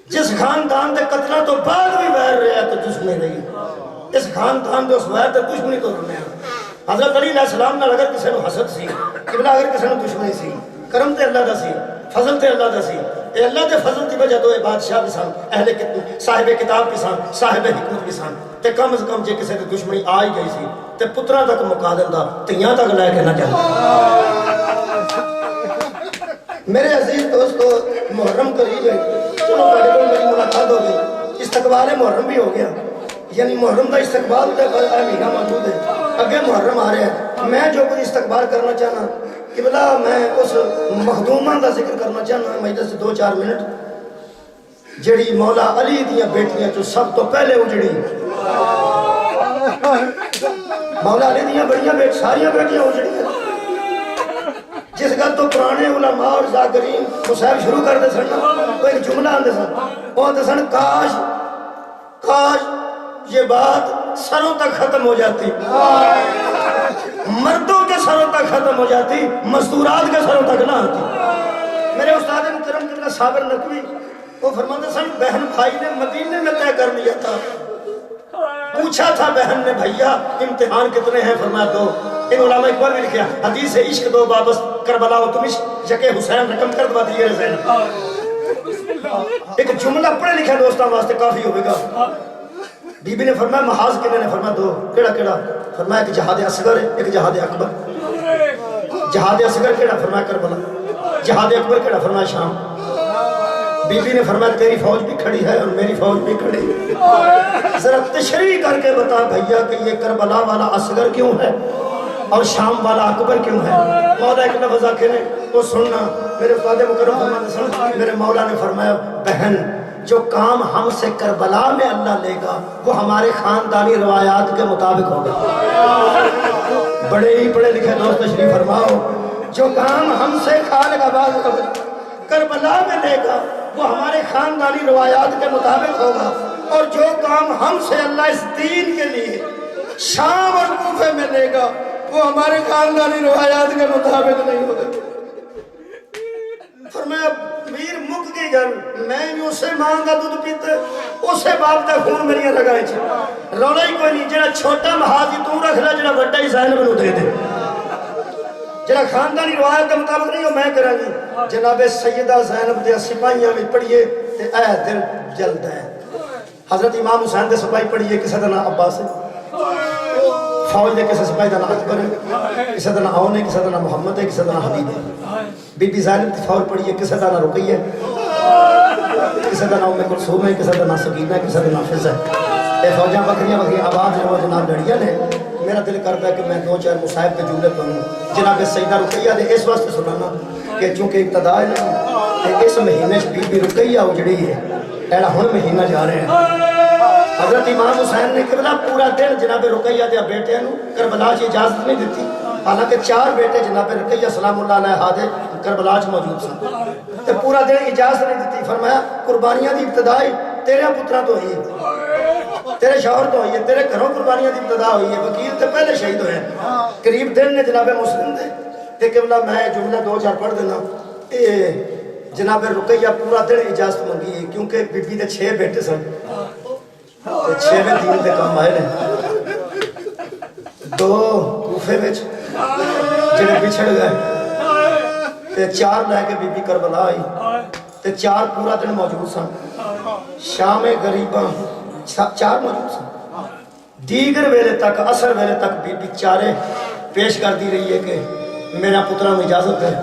جس خاندان دے قتلہ تو بعد بھی ویر رہا تو دشمنی رہی اس خاندان دے اس ویر تے دشمنی تو رہنے حضرت علی علیہ السلام نے اگر کسی نے حسد سی قبلہ اگر کسی نے دشمنی سی کرم تے اللہ دا سی فضل تے اللہ دا سی اے اللہ دے فضل تی وجہ تو اے بادشاہ بھی سان اہل صاحب کتاب بھی سان صاحب حکمت بھی سان تے کم از کم جے کسی تے دشمنی آئی گئی سی تے پترہ تک مکا دندا تیاں تک لے کے نہ جانا میرے عزیز دوستو محرم قریب ہے چلو بڑے بڑے میری ملاقات ہو گئی استقبال محرم بھی ہو گیا یعنی محرم دا استقبال دے مہینہ موجود ہے اگے محرم آ رہے ہیں میں جو کچھ استقبال کرنا چاہنا قبلہ میں اس مخدومان دا ذکر کرنا چاہنا مجلس سے 2-4 منٹ جڑی مولا علی دیاں بیٹیاں جو سب تو پہلے اجڑی مولا علی دیاں بڑیاں ساریاں بیٹیاں اجڑی ہیں جس گل تو پرانے علماء اور ذاکرین مصاحب شروع کر دے سن وہ ایک جملہ آندے سن وہ آندے سن کاش یہ بات سروں تک ختم ہو جاتی مردوں کے سروں تک ختم ہو جاتی مستورات کے سروں تک نہ آتی میرے استاد محترم قبلہ صابر نقوی وہ فرماتے سن بہن بھائی نے مدینے میں طے کر لیا تھا. پوچھا تھا بہن نے بھیا امتحان کتنے ہیں؟ فرمایا 2. ان علماء اقبال بھی لکھا حدیث عشق 2 بابس کربلا و تم عشق یکے حسین رقم کر دوا دیئے حسین. ایک جملہ پڑھے لکھا دوستان واسطے کافی ہوئے گا. بی بی نے فرمایا محاذ کنے نے؟ فرمایا 2. کیڑا کیڑا؟ فرمایا ایک جہاد اصغر ہے ایک جہاد اکبر. جہاد اصغر کیڑا؟ فرمایا کربلا. جہاد اکبر کیڑا؟ فرمایا شام. بی بی نے فرمایا تیری فوج بھی کھڑی ہے اور میری فوج بھی کھڑی ہے. ذرا تشریح کر کے بتا بھیا کہ یہ کربلا والا اصغر کیوں ہے اور شام والا اکبر کیوں ہے؟ مولا ایک لفظ آکھے نے وہ سننا. میرے استاد مکرم فرماتے سن میرے مولا نے فرمایا بہن جو کام ہم سے کربلا میں اللہ لے گا وہ ہمارے خاندانی روایات کے مطابق ہوگا. بڑے ہی پڑھے لکھے دوست تشریف فرماؤ. جو کام ہم سے خالق آباد کربلا میں لے گا وہ ہمارے خاندانی روایات کے مطابق ہوگا اور جو کام ہم سے اللہ اس دین کے لیے شام اور کوفے میں لے گا وہ ہمارے خاندانی روایات کے مطابق نہیں ہوگا. فرمایا میر مک گئی گل میں بھی اسے ماں کا دودھ پیتے اسے باپ دا خون میری رگائیں چھ رونا ہی کوئی نہیں. جڑا چھوٹا محاذ ہی تو رکھ لے جڑا بڑا ہی زینب نو دے دے. جڑا خاندانی روایت کے مطابق نہیں ہو میں کرا گی. جناب سیدہ زینب دے سپاہیاں بھی پڑھیے تے اے دل جلد ہے. حضرت امام حسین دے سپاہی پڑھیے کسے دا نام عباس ہے. فوج دے کسے سپاہی دا نام اکبر ہے کسے دا نام عون ہے کسے دا نام محمد ہے کسے دا نام حبیب ہے. بی بی زینب دی فوج پڑھیے کسے دا نام رقیہ ہے کسے دا نام ام کلثوم ہے کسے دا نام سکینہ ہے کسے دا نام حفصہ ہے. اے فوجاں بکریاں بکریاں آواز جو جناب لڑیاں نے. میرا دل کرتا ہے کہ میں 2-4 مصاحب کے جملے پڑھوں. جناب سیدہ رقیہ دے اس واسطے سنانا کہ چونکہ ابتدا ہے نا اس مہینے بی بی رقیہ اجڑی ہے ایڑا ہن مہینہ جا رہے ہیں. حضرت امام حسین نے قبلہ پورا دن جناب رقیہ دے بیٹے نو کربلا چ اجازت نہیں دیتی. حالانکہ 4 بیٹے جناب رقیہ سلام اللہ علیہ ہادے کربلا چ موجود سن تے پورا دن اجازت نہیں دیتی. فرمایا قربانیاں دی ابتدا تیرے پتراں تو ہوئی ہے تیرے شوہر تو ہوئی ہے تیرے گھروں قربانیاں دی ابتدا ہوئی ہے. وکیل تے پہلے شہید ہوئے ہیں قریب دن نے جناب مسلم دے تے قبلہ میں جملہ 2-4 پڑھ دینا. اے جناب رقیہ پورا دن اجازت منگی ہے کیونکہ بی بی دے 6 بیٹے سن. 6ویں دین دے کام آئے نے. 2 کوفے وچ جڑے بچھڑ گئے تے 4 لے کے بی بی کربلا آئی تے 4 پورا دن موجود سن. شام غریباں 4 موجود سن. دیگر ویلے تک عصر ویلے تک بی بی چارے پیش کر دی رہی ہے کہ میرا پترا میں اجازت ہے.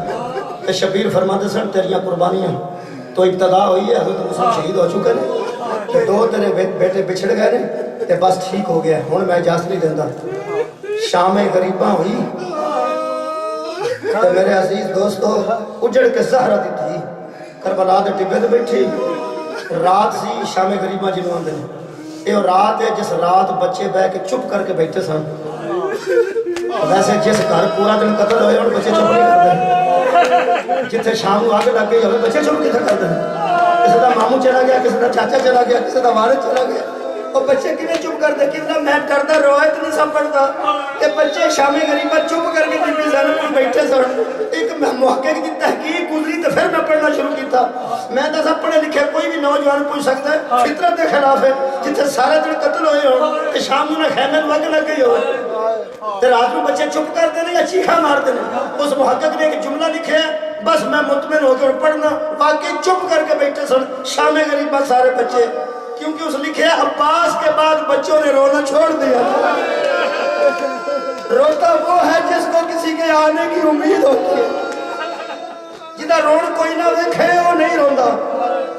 کہ شبیر فرماتے سن تیریاں قربانیاں تو ابتدا ہوئی ہے حضرت مسلم شہید ہو چکے ہیں 2 تیرے بیٹے بچھڑ گئے نے تے بس ٹھیک ہو گیا ہن میں اجازت نہیں دیندا. شام غریباں ہوئی تے میرے عزیز دوستو اجڑ کے زہرا دی تھی کربلا دے ٹبے تے بیٹھی. رات سی شام غریباں جنوں آندے نے. یہ رات ہے جس رات بچے بہ کے چپ کر کے بیٹھے سن. ویسے جس گھر پورا دن قتل ہوئے اور بچے چپ نہیں کرتے جتنے شام آگ لگ گئی ہوئے بچے چپ کتنے کرتے ہیں. کسی کا ماموں چلا گیا کسی کا چاچا چلا گیا کسی کا والد چلا گیا اور بچے کنے چپ کرتے کتنا میں کرتا روایت نہیں سب پڑھتا کہ بچے شام غریبہ چپ کر کے بی بی زینب پر بیٹھے سن. ایک محقق کی تحقیق گزری تو پھر میں پڑھنا شروع کیتا. میں تو سب پڑھے لکھے کوئی بھی نوجوان پوچھ سکتا ہے فطرت کے خلاف ہے جتنے سارا دن قتل ہوئے ہو کہ شام نے خیمے وگ لگ گئی ہو تے رات میں بچے چپ کرتے ہیں یا چیخا مارتے ہیں. اس محقق نے ایک جملہ لکھے ہے بس میں مطمئن ہو کر پڑھنا باقی چپ کر کے بیٹھے سن شام غریبہ سارے بچے. کیونکہ اس لکھے عباس کے بعد بچوں نے رونا چھوڑ دیا. روتا وہ ہے جس کو کسی کے آنے کی امید ہوتی ہے. جدہ رون کوئی نہ دیکھے وہ نہیں روندا.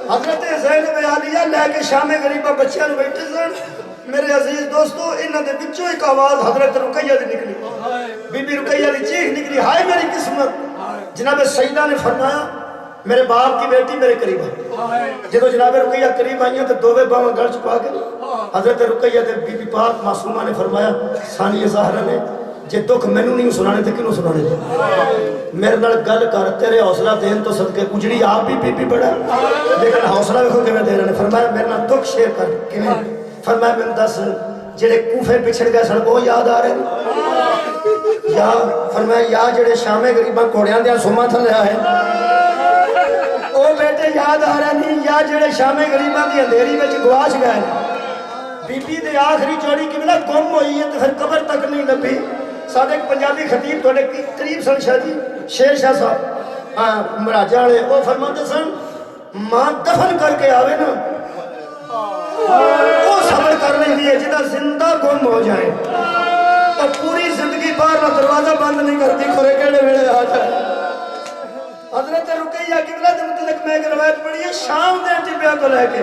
حضرت زینب عالیہ لے کے شام غریبہ بچیاں نے بیٹھے سن. میرے عزیز دوستو انہاں دے وچوں ایک آواز حضرت رقیہ دی نکلی. بی بی رقیہ دی چیخ نکلی ہائے میری قسمت. جناب سیدہ نے فرمایا میرے باپ کی بیٹی میرے قریب ہے. جب جناب رقیہ قریب آئی ہیں تو دوویں باواں گل چھپا کے حضرت رقیہ تے بی بی پاک معصومہ نے فرمایا ثانیہ ظاہرہ نے جے دکھ مینوں نہیں سنانے تے کینوں سنانے تے میرے نال گل کر تیرے حوصلہ دین تو صدقے اجڑی آپ بھی بی بی بڑا لیکن حوصلہ دیکھو کیویں دے رہے نے. فرمایا میرے نال دکھ شیئر کر کیویں. فرمایا میں دس جڑے کوفے پچھڑ گئے سن وہ یاد آ رہے ہیں یا فرمایا یا جڑے شام غریباں گھوڑیاں دیاں سوماں تھلے آئے او بیٹے یاد آ رہے نہیں یا آج جڑے شام غریباں دی اندھیری وچ گواچ گئے بی بی دے آخری جوڑی قبلہ گم ہوئی ہے تو پھر قبر تک نہیں لبھی سادے ایک پنجابی خطیب تھوڑے قریب سن شاہ جی شیر شاہ صاحب مراجہ والے وہ فرماتے سن ماں دفن کر کے آوے نا وہ صبر کر رہی ہے جدہ زندہ گم ہو جائے اور پوری زندگی باہر دروازہ بند نہیں کرتی کھورے کیڑے ویڑے آ جائے حضرت رقیہ قبلہ دے متعلق میں ایک روایت پڑھی ہے شام دے انتبیہ کو لے کے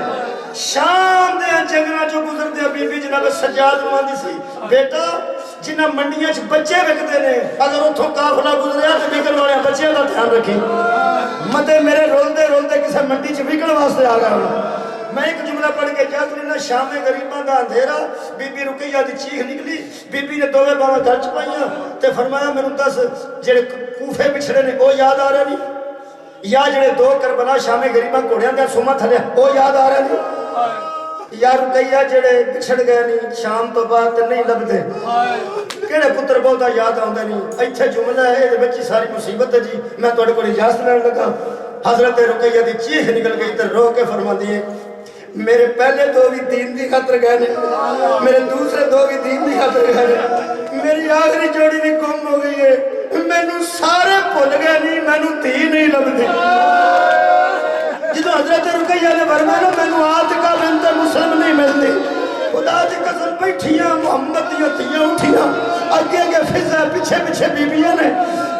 شام دے جنگنا جو گزر دیا بی بی جناب سجاد ماندی سی بیٹا جنہ منڈیاں چھ بچے وکتے نے اگر اتھوں کافلہ گزریا تو بکر والے بچے دا دھیان رکھیں مدے میرے رولدے رولدے کسے منڈی چھ بکر واسطے آ گیا میں ایک جملہ پڑھ کے جات لینا شام غریباں دا اندھیرا بی بی رقیہ دی چیخ نکلی بی بی نے دووے باواں درچ پائیاں تے فرمایا میں نے دس جڑے کوفے بچھڑے نے وہ یاد آ رہے نہیں یا جڑے دو کربلا شام غریباں کوڑیاں دے سوما تھلے وہ یاد آ رہے نہیں یا رقیہ جڑے بچھڑ گئے نہیں شام تو بعد نہیں لبدے کیڑے پتر بہتا یاد آندے نہیں ایتھے جملہ ہے یہ بچی ساری مصیبت ہے جی میں تھوڑے کو اجازت لینے لگا حضرت رقیہ دی چیخ نکل گئی تے رو کے فرما دیے میرے پہلے دو بھی دین دی خاطر گئے نے میرے دوسرے دو بھی دین دی خاطر گئے نے میری آخری جوڑی بھی گم ہو گئی ہے میں نو سارے بھول گئے نہیں میں نو تھی نہیں لبدی جدو حضرت رقیہ نے فرمایا میں نو عاتقہ بنت مسلم نہیں ملتی خدا دی قسم بیٹھیاں محمد دیاں تیاں اٹھیاں آگے آگے فضا پیچھے پیچھے بیبیاں نے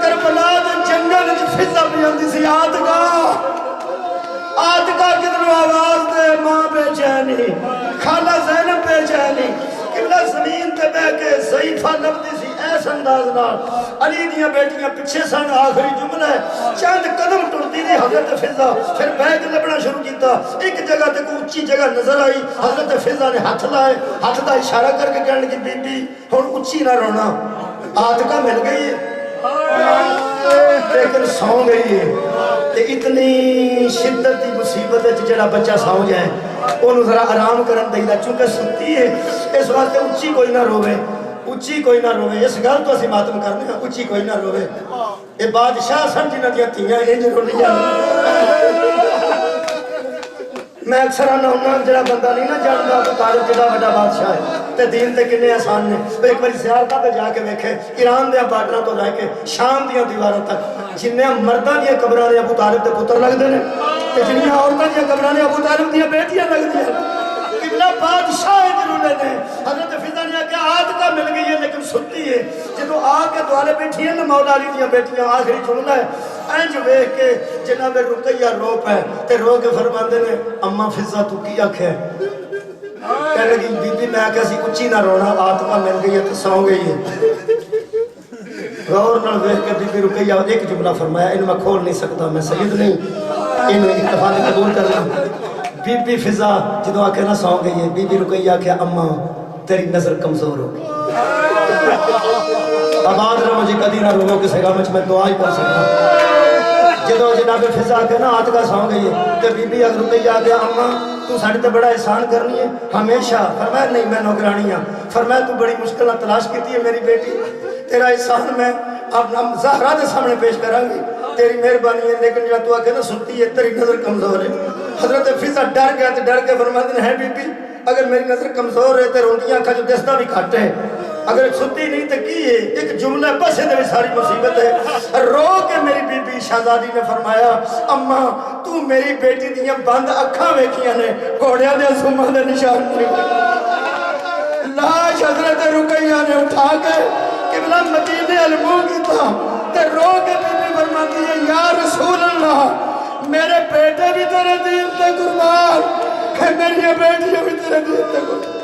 کربلا دے جنگل وچ فضا پیاندی سی عاتقہ کتنو آواز دے ماں بے چینی خالہ زینب بے چینی قبلہ زمین تے بے کے ضعیفہ لبدی سی ایس انداز نال علی دیاں بیٹیاں پیچھے سن آخری جملہ ہے چند قدم ٹرتی دی حضرت فضا پھر بیگ لبنا شروع کیتا ایک جگہ تے کوئی اچھی جگہ نظر آئی حضرت فضا نے ہاتھ لائے ہاتھ دا اشارہ کر کے کہنے لگی بی بی ہن اچھی نہ رونا عاتقہ مل گئی ہے لیکن سو گئی ہے تے اتنی شدت دی مصیبت ہے جڑا بچہ سو جائے انہوں ذرا آرام کرن دئیدا چونکہ ستی ہے اس واسطے اچھی کوئی نہ روے اچھی کوئی نہ روے اس گل تو اسی ماتم کرنے ہیں اچھی کوئی نہ روے اے بادشاہ سن جنہ دیا تیاں انج رولیا میں اکثر آنا ہونا جڑا بندہ نہیں نہ جانتا تو طالب جڑا بڑا بادشاہ ہے تے دین تے کنے آسان نے ایک باری زیارتہ پہ جا کے دیکھے ایران دیا باڈرہ تو لے کے شام دیا دیواروں تک جنہیں مردہ دیا قبرانے ابو طالب تے پتر لگ دے تے جنہیں عورتہ دیا قبرانے ابو طالب دیا بیٹیاں لگ دیا قبلہ بادشاہ جنہوں نے حضرت فضا نے کہا عاتقہ مل گئی ہے لیکن سنتی ہے جدو آ کے دوالے بیٹھی ہیں نا مولا علی دیا بیٹیاں آخری جملہ ہے اینج ویکھ کے جناب رقیہ رو پہ تے رو کے فرماندے نے اماں فضا تو کی آنکھ ہے کہنے لگی بی بی میں کیسی اچھی نہ رونا عاتقہ مل گئی ہے تو سو گئی ہے غور نہ ویکھ کے بی بی رقیہ ایک جملہ فرمایا ان میں کھول نہیں سکتا میں سید نہیں ان اتفاق قبول کر لوں بی بی فضا جدو آکے نہ سو گئی ہے بی بی رقیہ کہ اماں تیری نظر کمزور ہو گئی آباد رہا مجھے کدی نہ روگو کسے گا میں دعا ہی پڑھ سکتا جدو جناب فضا کہ نا عاتقہ سو گئی ہے کہ بی بی اگر رقیہ کہ اماں تو ساڑھے تے بڑا احسان کرنی ہے ہمیشہ فرمایا نہیں میں نوکرانی ہوں فرمایا تو بڑی مشکلہ تلاش کیتی ہے میری بیٹی تیرا احسان میں اب زہرہ دے سامنے پیش کریں گی تیری مہربانی ہے لیکن جب تو آکے نا سنتی ہے تیری نظر کمزور ہے حضرت فضا ڈر گیا تو ڈر کے فرماتے ہیں بی بی اگر میری نظر کمزور ہے تو روندیاں کھا جو دستہ بھی کھاٹے ہیں اگر سنتی نہیں تو کی ہے ایک جملہ بس ہے بھی ساری مصیبت ہے رو کے میری بی بی شہزادی نے فرمایا اماں تو میری بیٹی دیاں بند اکھاں ویکھیاں نے گھوڑیاں دے سوماں دے نشان نہیں لاش حضرت رقیہ نے اٹھا کے قبلہ مدینے المو کی تھا تے رو کے بی بی فرماتی ہے یا رسول اللہ میرے بیٹے بھی تیرے دین تے قربان کہ میری بیٹیاں بھی تیرے دین تے قربان